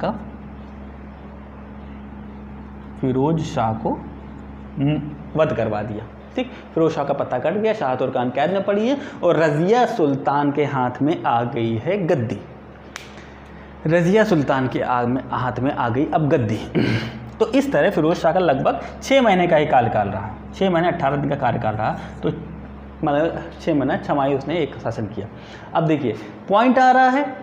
को वध करवा दिया। ठीक, फिरोज शाह का पत्ता कट गया, शाह तुर्कान कैद में पड़ी है और रज़िया सुल्तान के हाथ में आ गई है गद्दी। रज़िया सुल्तान के हाथ में आ गई अब गद्दी। तो इस तरह फिरोज शाह का लगभग 6 महीने का ही कार्यकाल रहा, 6 महीने 18 दिन का कार्यकाल रहा। तो मतलब 6 महीना छमाही उसने एक शासन किया। अब देखिए पॉइंट आ रहा है,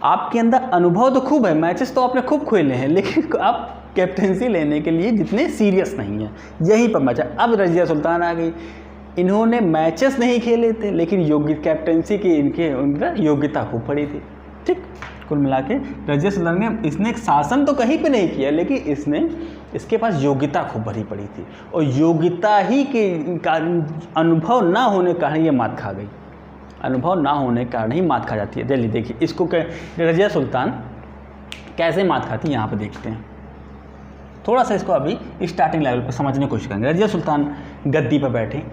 आपके अंदर अनुभव तो खूब है, मैचेस तो आपने खूब खेले हैं, लेकिन आप कैप्टेंसी लेने के लिए जितने सीरियस नहीं है, यहीं पर मैच है। अब रज़िया सुल्तान आ गई, इन्होंने मैचेस नहीं खेले थे लेकिन कैप्टेंसी की उनका योग्यता खूब पड़ी थी। ठीक, कुल मिला के रज़िया सुल्तान ने इसने एक शासन तो कहीं पे नहीं किया, लेकिन इसके पास योग्यता खूब भरी पड़ी थी और योग्यता ही के अनुभव ना होने के कारण ये मात खा गई। अनुभव ना होने के कारण ही मात खा जाती है। जल्दी देखिए इसको रज़िया सुल्तान कैसे मात खाती है, यहाँ पे देखते हैं। थोड़ा सा इसको अभी स्टार्टिंग लेवल पर समझने की कोशिश करेंगे। रज़िया सुल्तान गद्दी पर बैठे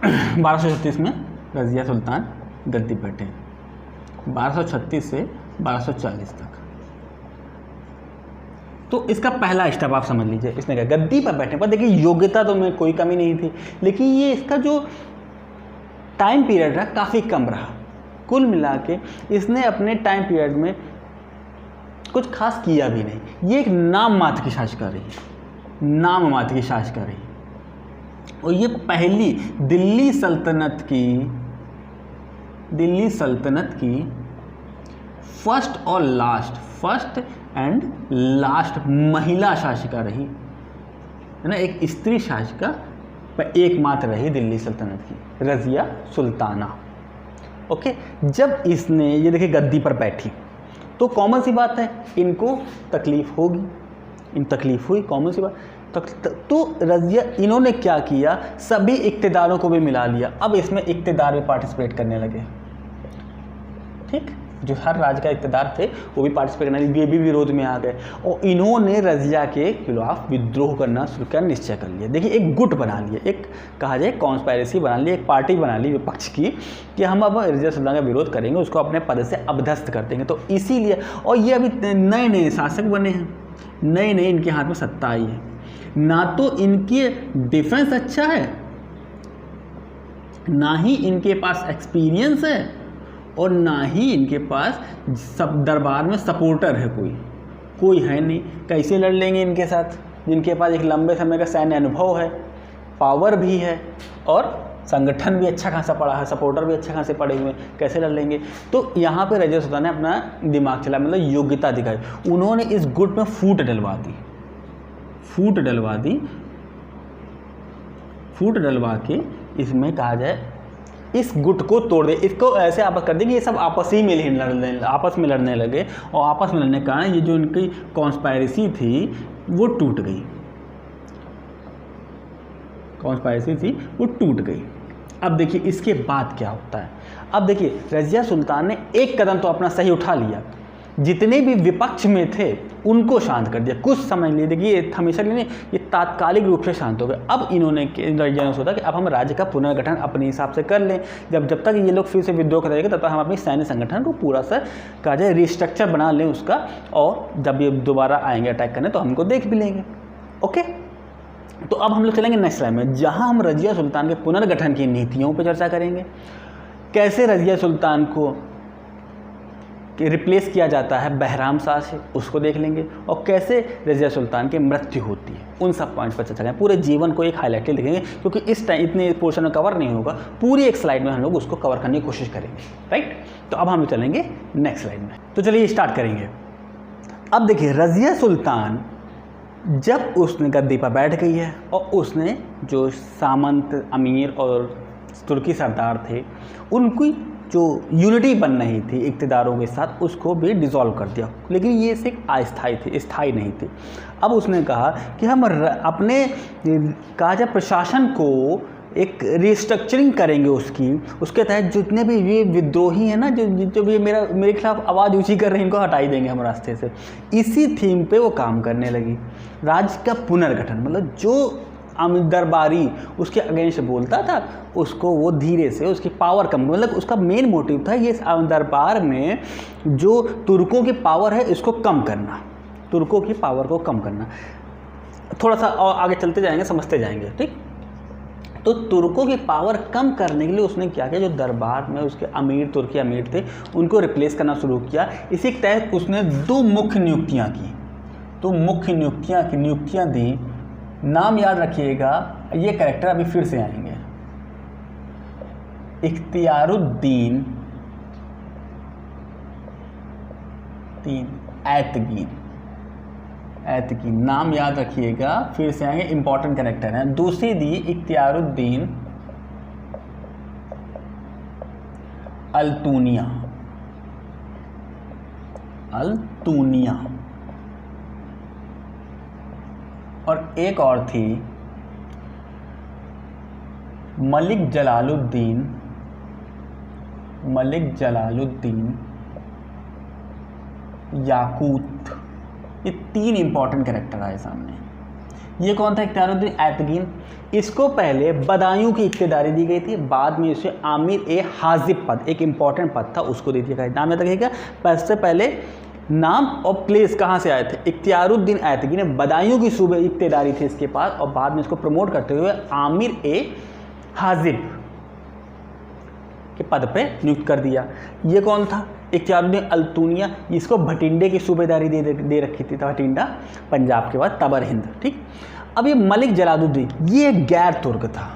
1236 में, रज़िया सुल्तान गद्दी पर बैठे 1236 से 1240 तक। तो इसका पहला स्टेप आप समझ लीजिए, इसने कहा गद्दी पर बैठने पर देखिए योग्यता तो में कोई कमी नहीं थी, लेकिन ये इसका जो टाइम पीरियड रहा काफ़ी कम रहा। कुल मिला के इसने अपने टाइम पीरियड में कुछ खास किया भी नहीं। ये एक नाम मात्र की शासक कर रही है, नाम मात्र की शासक कर रही है। और ये पहली दिल्ली सल्तनत की फर्स्ट एंड लास्ट महिला शासिका रही, है ना, एक स्त्री शासिका एकमात्र रही दिल्ली सल्तनत की, रज़िया सुल्ताना। ओके, जब इसने ये देखिए गद्दी पर बैठी तो कॉमन सी बात है इनको तकलीफ होगी, इन तकलीफ हुई, कॉमन सी बात। तो रज़िया इन्होंने क्या किया, सभी इक्तिदारों को भी मिला लिया। अब इसमें इक्तिदार भी पार्टिसिपेट करने लगे, ठीक, जो हर राज्य का इक्तिदार थे वो भी पार्टिसिपेट करने लगे, ये भी विरोध में आ गए और इन्होंने रज़िया के खिलाफ विद्रोह करना शुरू किया, निश्चय कर लिया। देखिए एक गुट बना लिया, एक कहा जाए कॉन्स्पायरेसी बना ली, एक पार्टी बना ली विपक्ष की कि हम अब रज़िया सुल्तान का विरोध करेंगे, उसको अपने पद से अपदस्थ कर देंगे। तो इसीलिए, और ये अभी नए नए शासक बने हैं, नए नए इनके हाथ में सत्ता आई है, ना तो इनकी डिफेंस अच्छा है, ना ही इनके पास एक्सपीरियंस है, और ना ही इनके पास सब दरबार में सपोर्टर है, कोई है नहीं। कैसे लड़ लेंगे इनके साथ, जिनके पास एक लंबे समय का सैन्य अनुभव है, पावर भी है और संगठन भी अच्छा खासा पड़ा है, सपोर्टर भी अच्छा खासे पड़े हुए हैं, कैसे लड़ लेंगे। तो यहाँ पे रज़िया सुल्तान ने अपना दिमाग चला, मतलब योग्यता दिखाई। उन्होंने इस गुट में फूट डलवा के इसमें कहा जाए इस गुट को तोड़ दे, इसको ऐसे आपस कर दे कि ये सब आपस में लड़ने लगे, और आपस में लड़ने के कारण ये जो इनकी कॉन्स्पायरेसी थी वो टूट गई। अब देखिए इसके बाद क्या होता है। अब देखिए रज़िया सुल्तान ने एक कदम तो अपना सही उठा लिया, जितने भी विपक्ष में थे उनको शांत कर दिया कुछ समय लिए। देखिए हमेशा के लिए ये तात्कालिक रूप से शांत हो गए। अब इन्होंने रज़िया ने सोचा कि अब हम राज्य का पुनर्गठन अपने हिसाब से कर लें, जब तक ये लोग फिर से विद्रोह करेंगे तब तक हम अपनी सैन्य संगठन को पूरा सा कहा जाए रिस्ट्रक्चर बना लें उसका, और जब ये दोबारा आएंगे अटैक करने तो हमको देख भी लेंगे। ओके, तो अब हम लोग चलेंगे नेक्स्ट स्लाइड में, जहाँ हम रज़िया सुल्तान के पुनर्गठन की नीतियों पर चर्चा करेंगे, कैसे रज़िया सुल्तान को रिप्लेस किया जाता है बहराम शाह से, उसको देख लेंगे, और कैसे रज़िया सुल्तान की मृत्यु होती है, उन सब पॉइंट्स पर चर्चा करेंगे। पूरे जीवन को एक हाईलाइट देखेंगे, क्योंकि इस टाइम इतने पोर्शन में कवर नहीं होगा, पूरी एक स्लाइड में हम लोग उसको कवर करने की कोशिश करेंगे, राइट। तो अब हम लोग चलेंगे नेक्स्ट स्लाइड में। तो चलिए स्टार्ट करेंगे। अब देखिए रज़िया सुल्तान जब उसने गद्दी पर बैठ गई है और उसने जो सामंत, अमीर और तुर्की सरदार थे उनकी जो यूनिटी बन रही थी इक़्तिदारों के साथ, उसको भी डिसॉल्व कर दिया। लेकिन ये सिर्फ अस्थायी थे, स्थायी नहीं थे। अब उसने कहा कि हम अपने कहा जाए प्रशासन को एक रिस्ट्रक्चरिंग करेंगे उसके तहत जितने भी ये विद्रोही हैं ना, जो भी मेरे खिलाफ आवाज़ ऊँची कर रहे हैं, इनको हटाई देंगे हम रास्ते से। इसी थीम पे वो काम करने लगी। राज्य का पुनर्गठन, मतलब जो दरबारी उसके अगेंस्ट बोलता था उसको वो धीरे से उसकी पावर कम, मतलब उसका मेन मोटिव था ये दरबार में जो तुर्कों की पावर है इसको कम करना, तुर्कों की पावर को कम करना। थोड़ा सा और आगे चलते जाएंगे, समझते जाएंगे, ठीक। तो तुर्कों की पावर कम करने के लिए उसने क्या किया, जो दरबार में उसके अमीर तुर्की अमीर थे उनको रिप्लेस करना शुरू किया। इसी के तहत उसने दो मुख्य नियुक्तियाँ की, तो मुख्य नियुक्तियाँ दी। नाम याद रखिएगा, ये कैरेक्टर अभी फिर से आएंगे, इख्तियारुद्दीन ऐतकीन, नाम याद रखिएगा, फिर से आएंगे, इंपॉर्टेंट कैरेक्टर है। दूसरी दी इख्तियारुद्दीन अल्तूनिया, और एक और थी मलिक जलालुद्दीन याकूत। ये तीन इंपॉर्टेंट कैरेक्टर आए सामने। ये कौन था? इख्तियारुद्दीन ऐतकीन। इसको पहले बदायूं की इख्तियारी दी गई थी, बाद में इसे आमिर ए हाजिब पद, एक इंपॉर्टेंट पद था, उसको दे दिया गया। नाम याद रखिएगा, सबसे पहले नाम और प्लेस कहाँ से आए थे। इख्तियारुद्दीन ऐतकी ने बदायूं की सूबे इख्तियारी थी इसके पास, और बाद में इसको प्रमोट करते हुए आमिर ए हाजिब के पद पे नियुक्त कर दिया। ये कौन था? इख्तियारुद्दीन अल्तूनिया। इसको भटिंडे की सूबेदारी दे रखी थी, भटिंडा पंजाब के बाद तबर हिंद, ठीक। अब ये मलिक जलालुद्दीन ये गैर तुर्क था,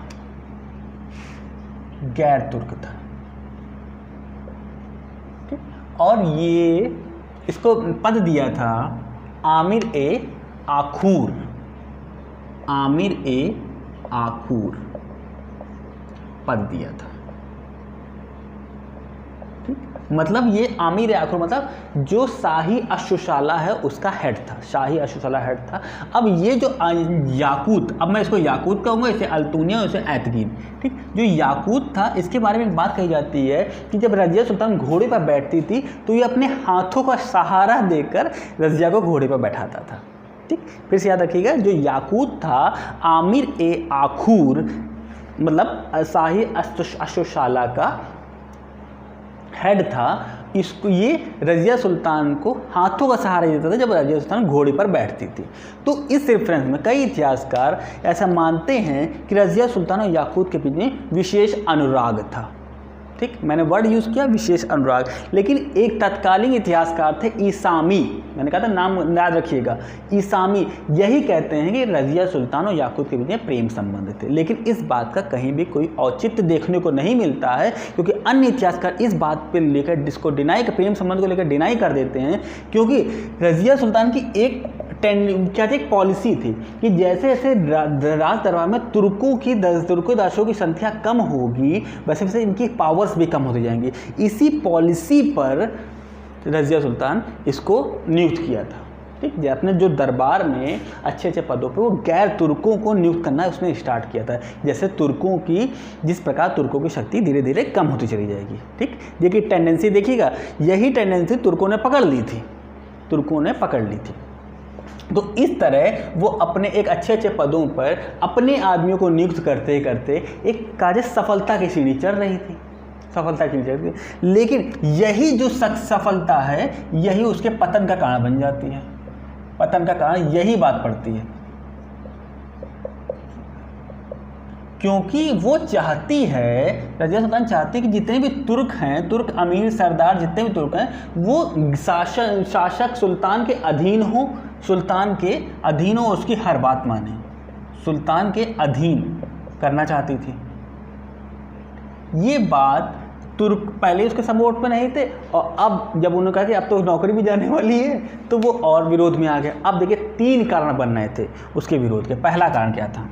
गैर तुर्क था, ठीक। और ये इसको पद दिया था आमिर ए आखूर, आमिर ए आखूर पद दिया था, ठीक। मतलब ये आमिर ए आखूर मतलब जो शाही अश्वशाला है उसका हेड था, शाही अश्वशाला हेड था। अब ये जो याकूत, अब मैं इसको याकूत कहूँगा, इसे अल्तुनिया, इसे ऐतगीन, ठीक। जो याकूत था इसके बारे में एक बात कही जाती है कि जब रज़िया सुल्तान घोड़े पर बैठती थी तो ये अपने हाथों का सहारा देकर रज़िया को घोड़े पर बैठाता था, ठीक। फिर से याद रखिएगा, जो याकूत था आमिर ए आखूर मतलब शाही अश्वशाला का हेड था। इसको ये रज़िया सुल्तान को हाथों का सहारा देता था जब रज़िया सुल्तान घोड़े पर बैठती थी। तो इस रेफरेंस में कई इतिहासकार ऐसा मानते हैं कि रज़िया सुल्तान और याकूत के बीच में विशेष अनुराग था, ठीक। मैंने वर्ड यूज़ किया विशेष अनुराग, लेकिन एक तत्कालीन इतिहासकार थे ईसामी, मैंने कहा था नाम याद रखिएगा, ईसामी यही कहते हैं कि रज़िया सुल्तान और याकूत के बीच में प्रेम संबंध थे। लेकिन इस बात का कहीं भी कोई औचित्य देखने को नहीं मिलता है, क्योंकि अन्य इतिहासकार इस बात पर लेकर जिसको डिनाई कर, प्रेम संबंध को लेकर डिनाई कर देते हैं, क्योंकि रज़िया सुल्तान की एक क्या थी, एक पॉलिसी थी कि जैसे जैसे राज दरबार में तुर्कों दासों की संख्या कम होगी वैसे वैसे इनकी पावर्स भी कम होती जाएंगी। इसी पॉलिसी पर रज़िया सुल्तान इसको नियुक्त किया था, ठीक। अपने जो दरबार में अच्छे अच्छे पदों पे वो गैर तुर्कों को नियुक्त करना उसने स्टार्ट किया था, जैसे तुर्कों की, जिस प्रकार तुर्कों की शक्ति धीरे धीरे कम होती चली जाएगी, ठीक। देखिए टेंडेंसी देखिएगा, यही टेंडेंसी तुर्कों ने पकड़ ली थी, तुर्कों ने पकड़ ली थी। तो इस तरह वो अपने एक अच्छे अच्छे पदों पर अपने आदमियों को नियुक्त करते करते एक कार्य सफलता की सीढ़ी चढ़ रही थी, सफलता की सीढ़ी चढ़ रही थी। लेकिन यही जो सफलता है यही उसके पतन का कारण बन जाती है, पतन का कारण यही बात पड़ती है, क्योंकि वो चाहती है, रज़िया सुल्तान चाहती है कि जितने भी तुर्क हैं, तुर्क अमीर सरदार जितने भी तुर्क हैं वो शासक सुल्तान के अधीन हो, सुल्तान के अधीन हो, उसकी हर बात माने, सुल्तान के अधीन करना चाहती थी। ये बात तुर्क पहले उसके सपोर्ट पे नहीं थे, और अब जब उन्होंने कहा कि अब तो नौकरी भी जाने वाली है तो वो और विरोध में आ गए। अब देखिए 3 कारण बन रहे थे उसके विरोध के। पहला कारण क्या था,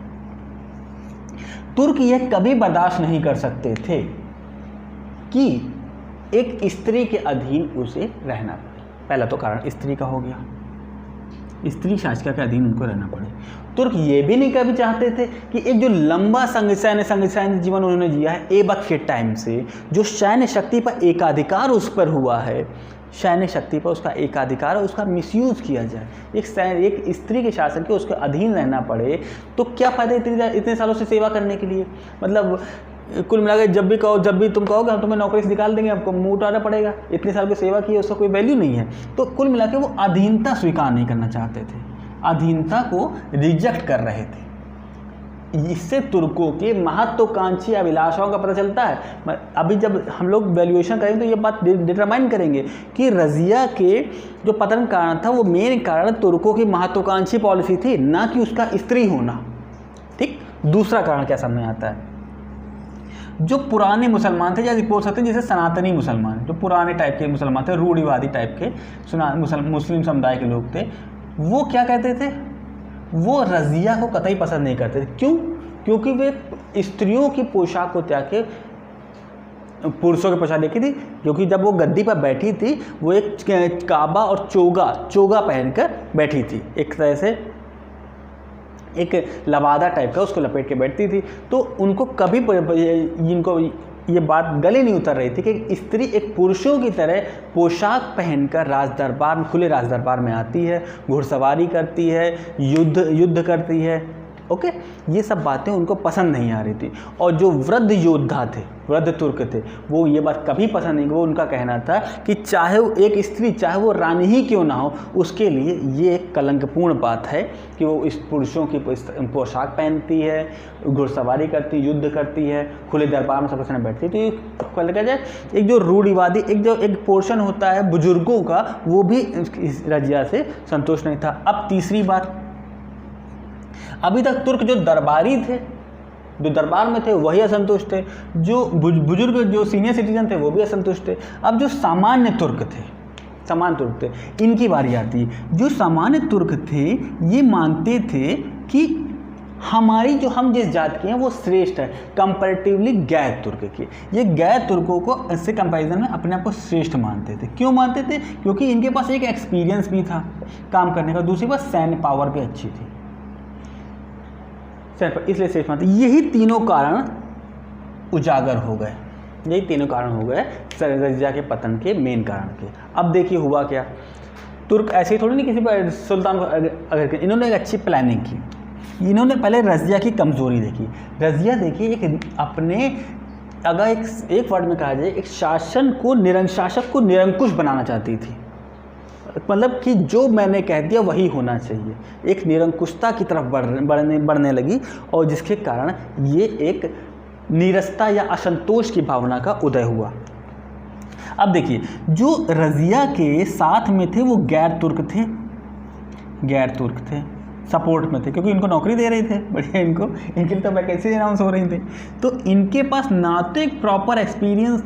तुर्क यह कभी बर्दाश्त नहीं कर सकते थे कि एक स्त्री के अधीन उसे रहना पड़े। पहला तो कारण स्त्री का हो गया, स्त्री शासिका के अधीन उनको रहना पड़े। तुर्क ये भी नहीं कभी चाहते थे कि एक जो लंबा सैन्य जीवन उन्होंने जिया है ऐबक के टाइम से, जो सैन्य शक्ति पर एकाधिकार उस पर हुआ है, सैन्य शक्ति पर उसका एकाधिकार है, उसका मिसयूज़ किया जाए, एक स्त्री के शासन के उसके अधीन रहना पड़े, तो क्या फ़ायदा इतने सालों से सेवा करने के लिए। मतलब कुल मिलाकर जब भी तुम कहोगे हम तुम्हें नौकरी से निकाल देंगे, आपको मुँह उठाना पड़ेगा, इतने साल की सेवा की है उसका कोई वैल्यू नहीं है। तो कुल मिलाकर वो अधीनता स्वीकार नहीं करना चाहते थे, अधीनता को रिजेक्ट कर रहे थे। इससे तुर्कों के महत्वाकांक्षी अभिलाषाओं का पता चलता है। अभी जब हम लोग वैल्यूएशन करेंगे तो ये बात डिटरमाइन करेंगे कि रज़िया के जो पतन कारण था वो मेन कारण तुर्कों की महत्वाकांक्षी पॉलिसी थी, ना कि उसका स्त्री होना, ठीक। दूसरा कारण क्या सामने आता है, जो पुराने मुसलमान थे, जैसे बोल सकते हैं जैसे सनातनी मुसलमान, जो पुराने टाइप के मुसलमान थे, रूढ़िवादी टाइप के मुस्लिम समुदाय के लोग थे, वो क्या कहते थे, वो रज़िया को कतई पसंद नहीं करते थे। क्यों? क्योंकि वे स्त्रियों की पोशाक को त्याग के पुरुषों की पोशाक देखी थी। क्योंकि जब वो गद्दी पर बैठी थी वो एक काबा और चोगा पहनकर बैठी थी, एक तरह से एक लबादा टाइप का उसको लपेट के बैठती थी। तो उनको कभी इनको ये बात गले नहीं उतर रही थी कि स्त्री एक पुरुषों की तरह पोशाक पहनकर राजदरबार, खुले राजदरबार में आती है, घुड़सवारी करती है, युद्ध करती है। ओके, ये सब बातें उनको पसंद नहीं आ रही थी। और जो वृद्ध योद्धा थे, वृद्ध तुर्क थे, वो ये बात कभी पसंद नहीं। वो उनका कहना था कि चाहे वो एक स्त्री, चाहे वो रानी ही क्यों ना हो, उसके लिए ये एक कलंकपूर्ण बात है कि वो इस पुरुषों की पोशाक पहनती है, घुड़सवारी करती, युद्ध करती है, खुले दरबार में सबके सामने बैठती है। तो ये कहा जाए एक जो रूढ़िवादी एक पोर्शन होता है बुजुर्गों का, वो भी रज़िया से संतुष्ट नहीं था। अब तीसरी बात, अभी तक तुर्क जो दरबारी थे, जो दरबार में थे वही असंतुष्ट थे, जो बुजुर्ग जो सीनियर सिटीजन थे वो भी असंतुष्ट थे। अब जो सामान्य तुर्क थे इनकी बारी आती है। जो सामान्य तुर्क थे ये मानते थे कि हमारी जो हम जिस जात के हैं वो श्रेष्ठ है कंपैरेटिवली गैर तुर्क की। ये गैर तुर्कों को इससे कंपैरिजन में अपने आप को श्रेष्ठ मानते थे। क्यों मानते थे? क्योंकि इनके पास एक एक्सपीरियंस भी था काम करने का, दूसरी बात सैन्य पावर भी अच्छी थी, इसलिए श्रेष्ठ मानते। यही तीनों कारण उजागर हो गए, यही तीनों कारण हो गए रज़िया के पतन के मेन कारण के। अब देखिए हुआ क्या, तुर्क ऐसे ही थोड़ी नहीं किसी पर सुल्तान को अगर इन्होंने एक अच्छी प्लानिंग की। इन्होंने पहले रज़िया की कमज़ोरी देखी। रज़िया देखिए एक अपने अगर एक वर्ड में कहा जाए एक शासक को निरंकुश बनाना चाहती थी, मतलब कि जो मैंने कह दिया वही होना चाहिए, एक निरंकुशता की तरफ बढ़ने लगी और जिसके कारण ये एक नीरसता या असंतोष की भावना का उदय हुआ। अब देखिए जो रज़िया के साथ में थे वो गैर तुर्क थे, सपोर्ट में थे क्योंकि इनको नौकरी दे रहे थे, बढ़िया इनके लिए तो वैकेंसी अनाउंस हो रही थी। तो इनके पास ना तो एक प्रॉपर एक्सपीरियंस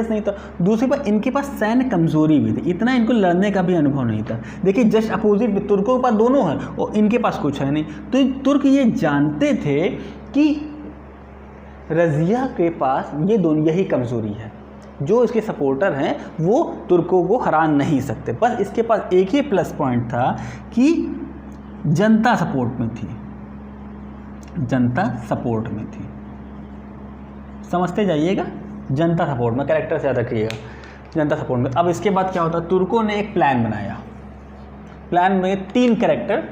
नहीं था, दूसरी बात इनके पास सैन्य कमजोरी भी थी, इतना इनको लड़ने का भी अनुभव नहीं था। देखिए जस्ट अपोजिट तुर्कों के पास दोनों है और इनके पास कुछ है नहीं। तो तुर्क ये जानते थे कि रज़िया के पास ये दोनों यही कमजोरी है, जो इसके सपोर्टर हैं वो तुर्कों को हरा नहीं सकते। बस इसके पास एक ही प्लस पॉइंट था कि जनता सपोर्ट में थी, समझते जाइएगा, जनता सपोर्ट में, कैरेक्टर से याद रखिएगा, जनता सपोर्ट में। अब इसके बाद क्या होता, तुर्कों ने एक प्लान बनाया, प्लान में 3 कैरेक्टर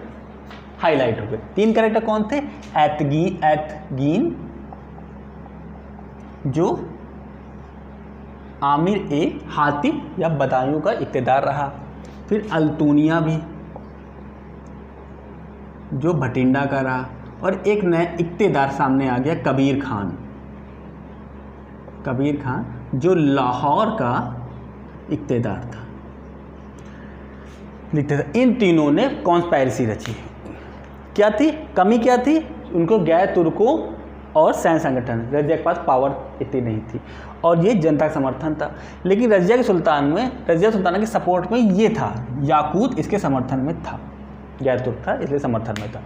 हाईलाइट हो गए। 3 कैरेक्टर कौन थे? एतगीन जो आमिर हातिम या बदायूं का इक़्तिदार रहा, फिर अल्तूनिया भी जो भटिंडा का रहा, और एक नया इक़्तिदार सामने आ गया कबीर खान जो लाहौर का इक़्तिदार था। लिखते थे इन तीनों ने कॉन्स्पायरेसी रची। क्या थी कमी? क्या थी? उनको गैर तुर्कों और सैन्य संगठन, रज़िया के पास पावर इतनी नहीं थी और ये जनता का समर्थन था। लेकिन रज़िया सुल्ताना के सपोर्ट में ये था, याकूत इसके समर्थन में था, गैर तुर्क था इसलिए समर्थन में था।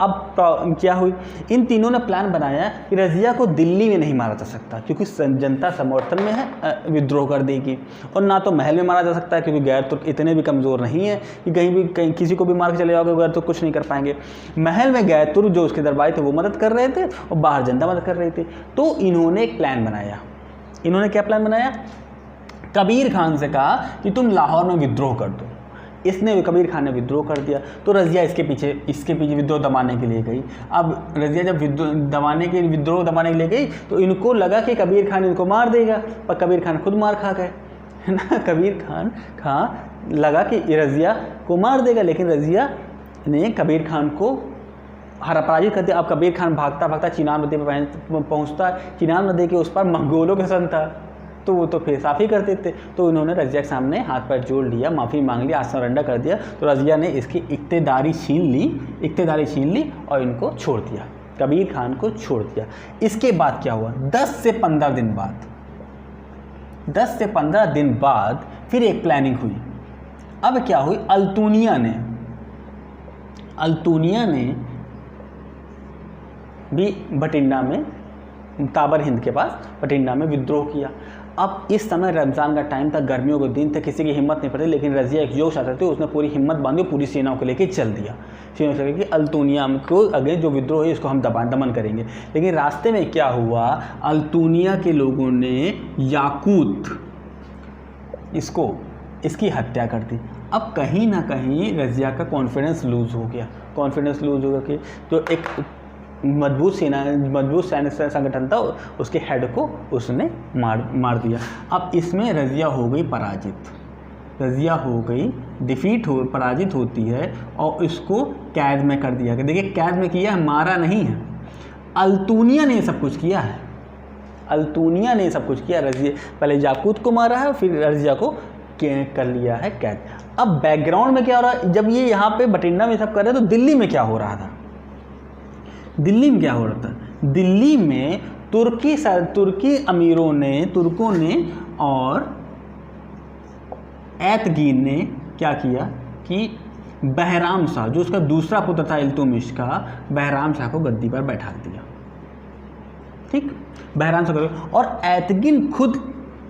अब क्या हुई, इन तीनों ने प्लान बनाया कि रज़िया को दिल्ली में नहीं मारा जा सकता क्योंकि जनता समर्थन में है, विद्रोह कर देगी, और ना तो महल में मारा जा सकता है क्योंकि गैर तुर्क इतने भी कमज़ोर नहीं है कि कहीं किसी को भी मार के चले जाओगे गैर तुर्क कुछ नहीं कर पाएंगे। महल में गैर तुर्क जो उसके दरबारी थे वो मदद कर रहे थे और बाहर जनता मदद कर रही थी। तो इन्होंने एक प्लान बनाया। इन्होंने क्या प्लान बनाया? कबीर खान से कहा कि तुम लाहौर में विद्रोह कर दो। इसने कबीर खान ने विद्रोह कर दिया तो रज़िया इसके पीछे विद्रोह दबाने के लिए गई। अब रज़िया जब विद्रोह दबाने के लिए गई तो इनको लगा कि कबीर खान इनको मार देगा, पर कबीर खान खुद मार खा गए, है ना। कबीर खान लगा कि रज़िया को मार देगा, लेकिन रज़िया ने कबीर खान को पराजित कर दिया। अब कबीर खान भागता चिनाब नदी पर पहुँचता, चिनाब नदी के उस पर मंगोलों के संग था तो वो तो फिर साफ़ ही करते थे। तो इन्होंने रज़िया के सामने हाथ पैर जोड़ लिया, माफ़ी मांग ली, सरेंडर कर दिया। तो रज़िया ने इसकी इक़्तिदारी छीन ली और इनको छोड़ दिया, कबीर खान को छोड़ दिया। इसके बाद क्या हुआ? 10 से 15 दिन बाद फिर एक प्लानिंग हुई। अब क्या हुई? अल्तूनिया ने भी भटिंडा में, ताबर हिंद के पास भटिंडा में विद्रोह किया। अब इस समय रमज़ान का टाइम था, गर्मियों के दिन थे, किसी की हिम्मत नहीं पड़ती, लेकिन रज़िया एक जोश आता था, उसने पूरी हिम्मत बांधी, पूरी सेनाओं को लेकर चल दिया। सेनाओं से कि अल्तूनिया को अगेंस्ट जो विद्रोह है इसको हम दमन करेंगे। लेकिन रास्ते में क्या हुआ? अल्तूनिया के लोगों ने याकूत इसकी हत्या कर दी। अब कहीं ना कहीं रज़िया का कॉन्फिडेंस लूज़ हो गया कि जो एक मजबूत सैन्य संगठन था उसके हेड को उसने मार दिया। अब इसमें रज़िया हो गई पराजित होती है और इसको कैद में कर दिया गया। देखिए कैद में किया है, मारा नहीं है। अल्तूनिया ने सब कुछ किया है, रज़िया पहले याकूत को मारा है, फिर रज़िया को कर लिया है कैद। अब बैकग्राउंड में क्या हो रहा है, जब ये यहाँ पे बठिंडा में सब कर रहे हैं तो दिल्ली में क्या हो रहा था, दिल्ली में क्या हो रहा था, दिल्ली में तुर्की अमीरों ने, तुर्कों ने और एतगीन ने क्या किया कि बहराम शाह, जो उसका दूसरा पुत्र था इल्तुतमिश का, बहराम शाह को गद्दी पर बैठा दिया। ठीक, बहराम शाह, और एतगीन खुद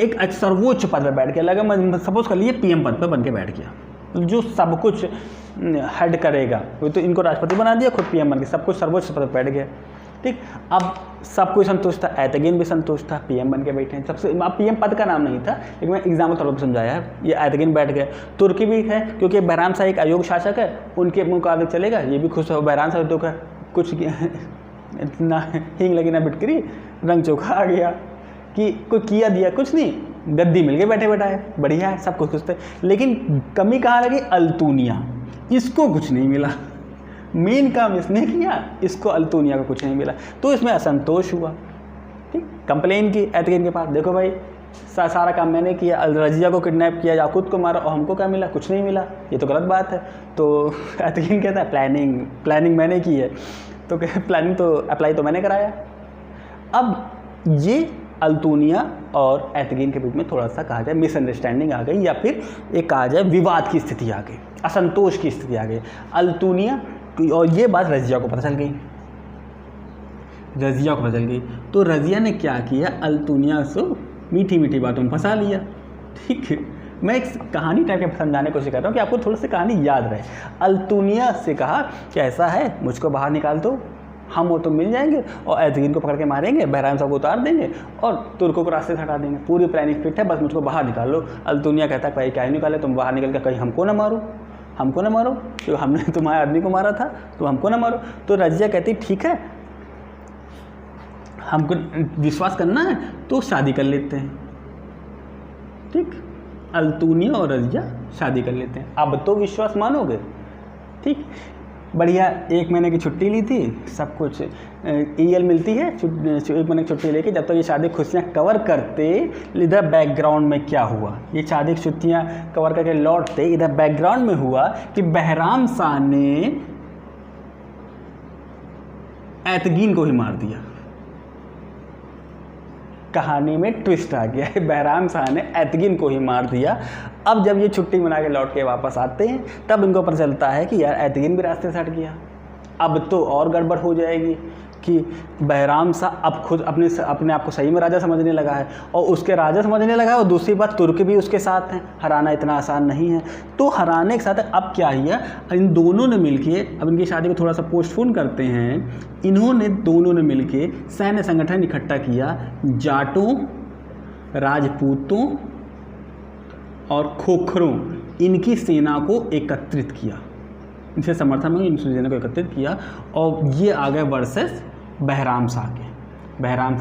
एक सर्वोच्च पद पर बैठ गया, लगा सपोज कर लिए पीएम पद पर बन के बैठ गया, जो सब कुछ हेड करेगा, वो तो इनको राष्ट्रपति बना दिया, खुद पीएम बन के सब कुछ सर्वोच्च पद पर बैठ गया। ठीक, अब सब कोई संतुष्ट था, एतगीन भी संतुष्ट था, पीएम बन के बैठे हैं सबसे। अब पीएम पद का नाम नहीं था, लेकिन मैं एग्जाम्पल तौर पर समझाया है, ये एतगीन बैठ गए। तुर्की भी है, क्योंकि बहराम शाह एक अयोग्य शासक है, उनके मुताबिक चलेगा, ये भी खुश हो। बहराम शाह दुख है, कुछ ना हिंग लगी ना बिटकरी, रंग चोखा आ गया कि कोई किया दिया कुछ नहीं, गद्दी मिल गई, बैठे बैठाए, बढ़िया है, सब कुछ खुश थे। लेकिन कमी कहाँ लगी, अल्तुनिया, इसको कुछ नहीं मिला, मेन काम इसने किया, इसको अल्तुनिया को कुछ नहीं मिला, तो इसमें असंतोष हुआ। ठीक, कंप्लेन की एतगीन के पास, देखो भाई सारा काम मैंने किया, रजिया को किडनैप किया, याकूत को मारा, और हमको क्या मिला, कुछ नहीं मिला, ये तो गलत बात है। तो एतगीन कहता है प्लानिंग मैंने की है, तो प्लानिंग तो अप्लाई तो मैंने कराया। अब ये अल्तुनिया और एतगीन के बीच में थोड़ा सा कहा जाए मिसअंडरस्टैंडिंग आ गई, या फिर एक कहा जाए विवाद की स्थिति आ गई, असंतोष की स्थिति आ गई अल्तुनिया, और ये बात रजिया को पता चल गई, रजिया को पता चल गई। तो रजिया ने क्या किया, अल्तुनिया से मीठी मीठी बातों में फंसा लिया। ठीक है, मैं एक कहानी टाइप के समझाने की कोशिश कर रहा हूँ कि आपको थोड़ा सी कहानी याद रहे। अल्तुनिया से कहा कि ऐसा है, मुझको बाहर निकाल दो, हम वो तो मिल जाएंगे, और एतगीन को पकड़ के मारेंगे, बहराम साहब को उतार देंगे और तुर्कों को रास्ते से हटा देंगे, पूरी प्लानिंग फिट है, बस मुझको बाहर निकाल लो। अल्तुनिया कहता है भाई क्या ही निकाले, तुम बाहर निकल कर कहीं हमको ना मारो, हमको ना मारो, तो हमने तुम्हारे आदमी को मारा था, तो हमको ना मारो। तो रजिया कहती ठीक है, हमको विश्वास करना है तो शादी कर लेते हैं। ठीक, अल्तुनिया और रजिया शादी कर लेते हैं, अब तो विश्वास मानोगे। ठीक, बढ़िया, 1 महीने की छुट्टी ली थी, सब कुछ ईएल मिलती है, 1 महीने की छुट्टी लेके जब तक ये शादी खुशियाँ कवर करते, इधर बैकग्राउंड में क्या हुआ, ये शादी की छुट्टियाँ कवर करके लौटते, इधर बैकग्राउंड में हुआ कि बहराम शाह ने एतगीन को ही मार दिया। कहानी में ट्विस्ट आ गया है, बहराम शाह ने एतगीन को ही मार दिया। अब जब ये छुट्टी मना के लौट के वापस आते हैं, तब इनको पता चलता है कि यार एतगीन भी रास्ते से हट गया, अब तो और गड़बड़ हो जाएगी कि बहराम शाह अब खुद अपने आप को सही में राजा समझने लगा है, और उसके राजा समझने लगा है, और दूसरी बात तुर्क भी उसके साथ हैं, हराना इतना आसान नहीं है। तो हराने के साथ अब क्या किया, इन दोनों ने मिलके, अब इनकी शादी को थोड़ा सा पोस्टपोन करते हैं, दोनों ने मिलके सैन्य संगठन इकट्ठा किया, जाटों, राजपूतों और खोखरों, इनकी सेना को एकत्रित किया, इनसे समर्थन में इन सेना को एकत्रित किया, और ये आ गए वर्सेस बहराम शाह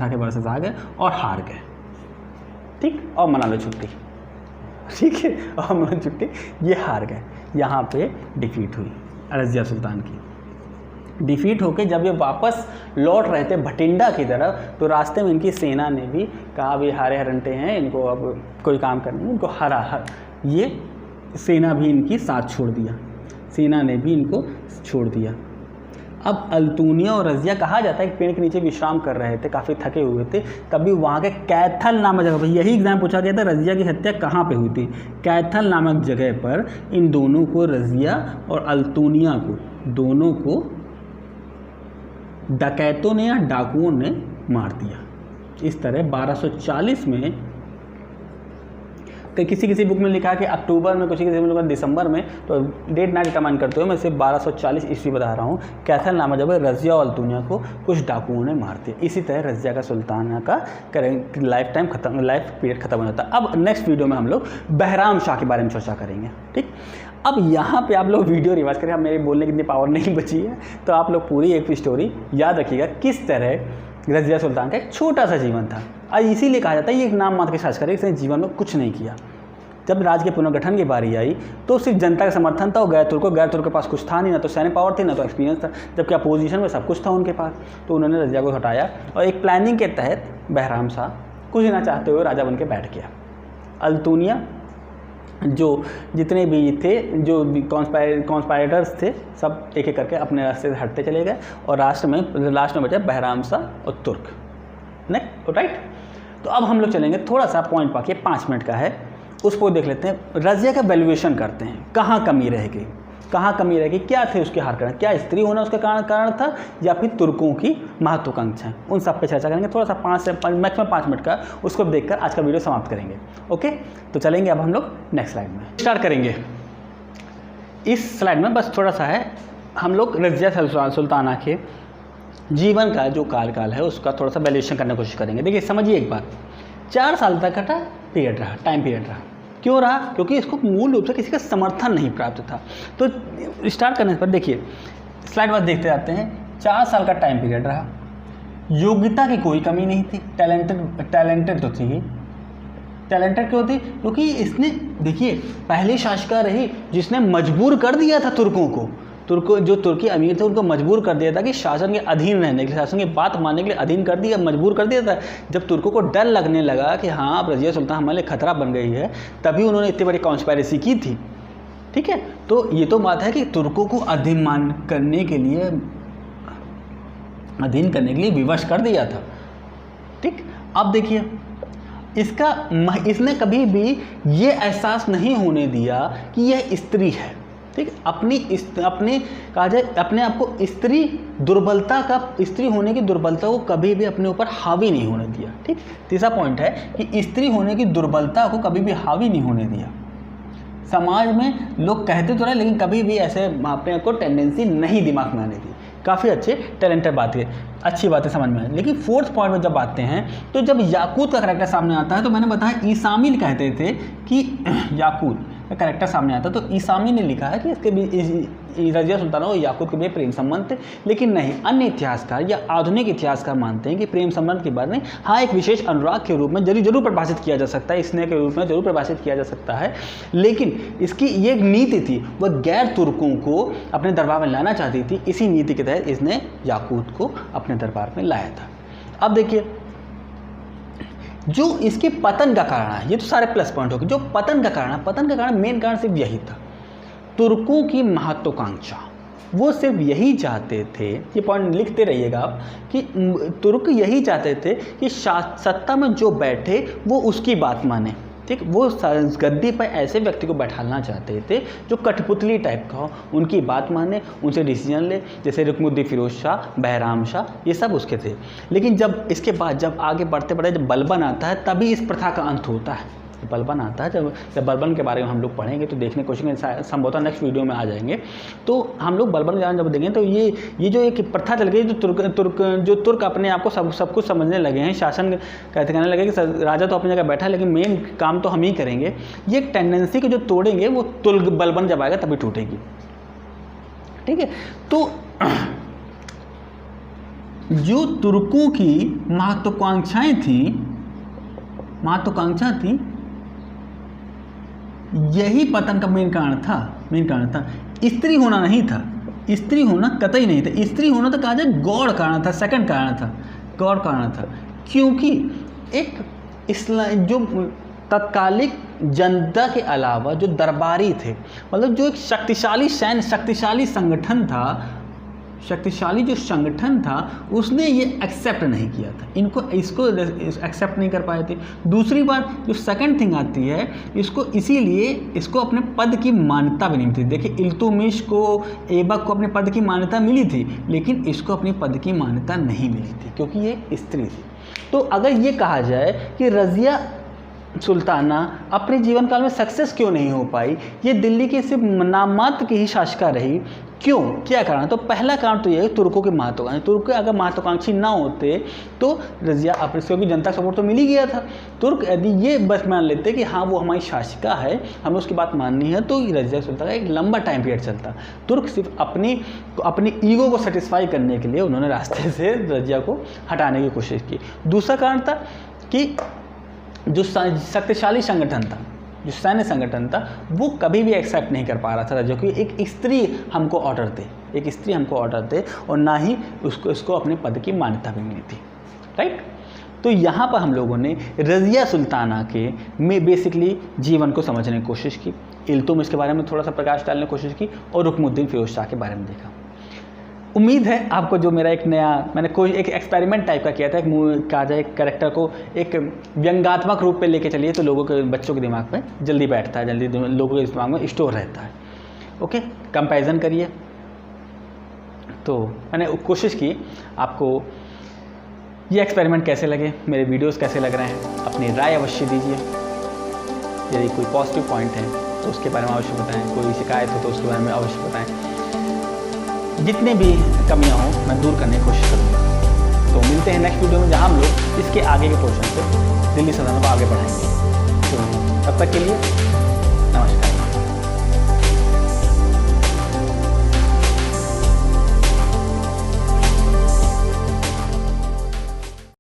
के वर्सेस आ गए और हार गए। ठीक, और मना लो छुट्टी, ठीक है, और मना लो छुट्टी, ये हार गए। यहाँ पे डिफीट हुई रजिया सुल्तान की। डिफीट होके जब ये वापस लौट रहे थे भटिंडा की तरफ, तो रास्ते में इनकी सेना ने भी कहा भी हारे हरंटे हैं, इनको अब कोई काम करना नहीं, इनको हरा ये सेना भी इनकी साथ छोड़ दिया, सेना ने भी इनको छोड़ दिया। अब अल्तुनिया और रजिया, कहा जाता है कि पेड़ के नीचे विश्राम कर रहे थे, काफ़ी थके हुए थे, तभी वहाँ के कैथल नामक जगह पर, यही एग्जाम पूछा गया था, रजिया की हत्या कहाँ पे हुई थी, कैथल नामक जगह पर इन दोनों को, रजिया और अल्तुनिया को, दोनों को डकैतों ने या डाकुओं ने मार दिया। इस तरह 1240 में, किसी बुक में लिखा है कि अक्टूबर में, किसी में लिखा दिसंबर में, तो डेट ना डिटरमाइन करते हुए मैं सिर्फ 1240 ईस्वी बता रहा हूँ। कैथल नामक जब रजिया और अल्तुनिया को कुछ डाकुओं ने मार दिया। इसी तरह रजिया का सुल्ताना का लाइफ पीरियड खत्म हो जाता है। अब नेक्स्ट वीडियो में हम लोग बहराम शाह के बारे में चर्चा करेंगे। ठीक, अब यहाँ पे आप लोग वीडियो रिवाइज करें, अब मेरे बोलने की इतनी पावर नहीं बची है, तो आप लोग पूरी एक स्टोरी याद रखिएगा किस तरह रजिया सुल्तान का एक छोटा सा जीवन था। और इसीलिए कहा जाता है ये एक नाम मात्र के शासक है, इसने जीवन में कुछ नहीं किया। जब राज्य के पुनर्गठन की बारी आई तो सिर्फ जनता का समर्थन था, और गैर तुर्क के पास कुछ था नहीं, ना तो सैन्य पावर थी, ना तो एक्सपीरियंस था, जबकि अपोजिशन में सब कुछ था उनके पास। तो उन्होंने रजिया को हटाया और एक प्लानिंग के तहत बहराम शाह कुछ ना चाहते हुए राजा बन के बैठ गया। अल्तुनिया जो जितने भी थे, जो कॉन्स्पायरेटर्स थे, सब एक एक करके अपने रास्ते से हटते चले गए और लास्ट में बचे बहराम शाह और तुर्क। Next, right. तो अब हम लोग चलेंगे थोड़ा सा पॉइंट पाके, 5 मिनट का है, उसको देख लेते हैं। रज़िया का वैल्यूएशन करते हैं, कहाँ कमी रह गई, क्या थे उसके हार कारण, क्या स्त्री होना उसका कारण था या फिर तुर्कों की महत्वाकांक्षा, उन सब पे चर्चा करेंगे। थोड़ा सा 5 से मैक्सिमम 5 मिनट का, उसको देखकर आज का वीडियो समाप्त करेंगे। ओके, तो चलेंगे अब हम लोग नेक्स्ट स्लाइड में स्टार्ट करेंगे। इस स्लाइड में बस थोड़ा सा है, हम लोग रज़िया सुल्ताना के जीवन का जो कार्यकाल है उसका थोड़ा सा वैल्यूएशन करने की कोशिश करेंगे। देखिए समझिए एक बात, 4 साल तक का टाइम पीरियड रहा। क्यों रहा? क्योंकि इसको मूल रूप से किसी का समर्थन नहीं प्राप्त था। तो स्टार्ट करने पर देखिए स्लाइड बाद देखते जाते हैं। 4 साल का टाइम पीरियड रहा, योग्यता की कोई कमी नहीं थी, टैलेंटेड तो थी। टैलेंटेड क्यों थी? क्योंकि इसने देखिए पहली शासिका रही जिसने मजबूर कर दिया था जो तुर्की अमीर थे उनको मजबूर कर दिया था कि शासन के अधीन रहने के लिए, शासन की बात मानने के लिए अधीन कर दिया, मजबूर कर दिया था। जब तुर्कों को डर लगने लगा कि हाँ अब रज़िया सुल्तान हमारे लिए खतरा बन गई है, तभी उन्होंने इतनी बड़ी कॉन्स्पायरेसी की थी। ठीक है, तो ये तो बात है कि तुर्कों को अधीन करने के लिए विवश कर दिया था। ठीक, अब देखिए इसने कभी भी ये एहसास नहीं होने दिया कि यह स्त्री है। ठीक, अपने आप को स्त्री होने की दुर्बलता को कभी भी अपने ऊपर हावी नहीं होने दिया। ठीक, तीसरा पॉइंट है कि स्त्री होने की दुर्बलता को कभी भी हावी नहीं होने दिया। समाज में लोग कहते तो रहे लेकिन कभी भी ऐसे अपने आप को टेंडेंसी नहीं दिमाग में आने दी। काफ़ी अच्छे टैलेंटेड बात है, अच्छी बातें समझ में आए। लेकिन 4th पॉइंट में जब आते हैं तो जब याकूत का करैक्टर सामने आता है, तो मैंने बताया ईसामी कहते थे कि याकूत का करैक्टर सामने आता, तो ईसामी ने लिखा है कि इसके बीच रज़िया सुल्ताना और याकूत के बीच प्रेम संबंध थे। लेकिन नहीं, अन्य इतिहासकार या आधुनिक इतिहासकार मानते हैं कि प्रेम संबंध की बात नहीं, हाँ एक विशेष अनुराग के रूप में जरूर परिभाषित किया जा सकता है, स्नेह के रूप में जरूर परिभाषित किया जा सकता है। लेकिन इसकी ये नीति थी, वह गैर तुर्कों को अपने दरबार में लाना चाहती थी। इसी नीति के तहत इसने याकूत को अपने दरबार में लाया था। अब देखिए जो इसके पतन का कारण है, ये तो सारे प्लस पॉइंट हो गए। जो पतन का कारण मेन कारण सिर्फ यही था, तुर्कों की महत्वाकांक्षा। वो सिर्फ यही चाहते थे, ये पॉइंट लिखते रहिएगा आप, कि तुर्क यही चाहते थे कि सत्ता में जो बैठे वो उसकी बात माने। ठीक, वो गद्दी पर ऐसे व्यक्ति को बैठाना चाहते थे जो कठपुतली टाइप का हो, उनकी बात माने, उनसे डिसीजन ले, जैसे रुकनुद्दीन फिरोज शाह, बहराम शाह, ये सब उसके थे। लेकिन जब इसके बाद जब आगे बढ़ते जब बलबन आता है, तभी इस प्रथा का अंत होता है। बलबन आता है, जब बलबन के बारे में हम लोग पढ़ेंगे तो देखने की कोशिश करेंगे, संभवतः नेक्स्ट वीडियो में आ जाएंगे। तो हम लोग बलबन के जब देखेंगे तो ये जो एक प्रथा चल गई, जो तुर्क अपने आप को सब कुछ समझने लगे हैं, शासन कहने लगे कि राजा तो अपनी जगह बैठा है लेकिन मेन काम तो हम ही करेंगे। ये एक टेंडेंसी को जो तोड़ेंगे वो बलबन जब आएगा तभी टूटेगी। ठीक है, तो जो तुर्कों की महत्वाकांक्षा थी, यही पतन का मेन कारण था। स्त्री होना नहीं था, स्त्री होना कतई नहीं था। स्त्री होना तो कहा जाए गौड़ कारण था, सेकंड कारण था। क्योंकि एक जो तत्कालिक जनता के अलावा जो दरबारी थे, मतलब जो एक शक्तिशाली संगठन था, उसने ये एक्सेप्ट नहीं किया था, इसको एक्सेप्ट नहीं कर पाए थे। दूसरी बात जो सेकंड थिंग आती है, इसको अपने पद की मान्यता भी नहीं मिली। देखिए इल्तुतमिश को, ऐबक को अपने पद की मान्यता मिली थी, लेकिन इसको अपनी पद की मान्यता नहीं मिली थी क्योंकि ये स्त्री थी। तो अगर ये कहा जाए कि रज़िया सुल्ताना अपने जीवन काल में सक्सेस क्यों नहीं हो पाई, ये दिल्ली की सिर्फ नाममात्र की ही शासिका रही, क्यों, क्या कारण? तो पहला कारण तो ये है तुर्कों के महत्वाकांक्षी। तुर्क अगर महत्वाकांक्षी ना होते तो रज़िया अपने, क्योंकि जनता का सपोर्ट तो मिल ही गया था। तुर्क यदि ये बस मान लेते कि हाँ वो हमारी शासिका है, हमें उसकी बात माननी है, तो रज़िया सुल्ताना का एक लंबा टाइम पीरियड चलता। तुर्क सिर्फ अपनी ईगो को सेटिस्फाई करने के लिए उन्होंने रास्ते से रज़िया को हटाने की कोशिश की। दूसरा कारण था कि जो शक्तिशाली संगठन था, जो सैन्य संगठन था, वो कभी भी एक्सेप्ट नहीं कर पा रहा था, जो कि एक स्त्री हमको ऑर्डर दे और ना ही उसको अपने पद की मान्यता भी मिली थी। राइट, तो यहाँ पर हम लोगों ने रज़िया सुल्ताना के में बेसिकली जीवन को समझने की कोशिश की, इल्तुतमिश के बारे में थोड़ा सा प्रकाश डालने की कोशिश की और रुकनुद्दीन फ़िरोज़ शाह के बारे में देखा। उम्मीद है आपको जो मेरा एक नया मैंने कोई एक एक्सपेरिमेंट टाइप का किया था, एक कहा जाए एक कैरेक्टर को एक व्यंग्यात्मक रूप पे लेके चलिए तो लोगों के बच्चों के दिमाग में जल्दी बैठता है, जल्दी लोगों के दिमाग में स्टोर रहता है। ओके, कंपैरिजन करिए। तो मैंने कोशिश की आपको ये एक्सपेरिमेंट कैसे लगे, मेरे वीडियोस कैसे लग रहे हैं, अपनी राय अवश्य दीजिए। यदि कोई पॉजिटिव पॉइंट है तो उसके बारे में अवश्य बताएं, कोई शिकायत हो तो उसके बारे में अवश्य बताएं। जितने भी कमियां हों मैं दूर करने की कोशिश करूँगा। तो मिलते हैं नेक्स्ट वीडियो में, जहाँ हम लोग इसके आगे के पोर्शन से दिल्ली सल्तनत को आगे बढ़ाएंगे। तो तब तक के लिए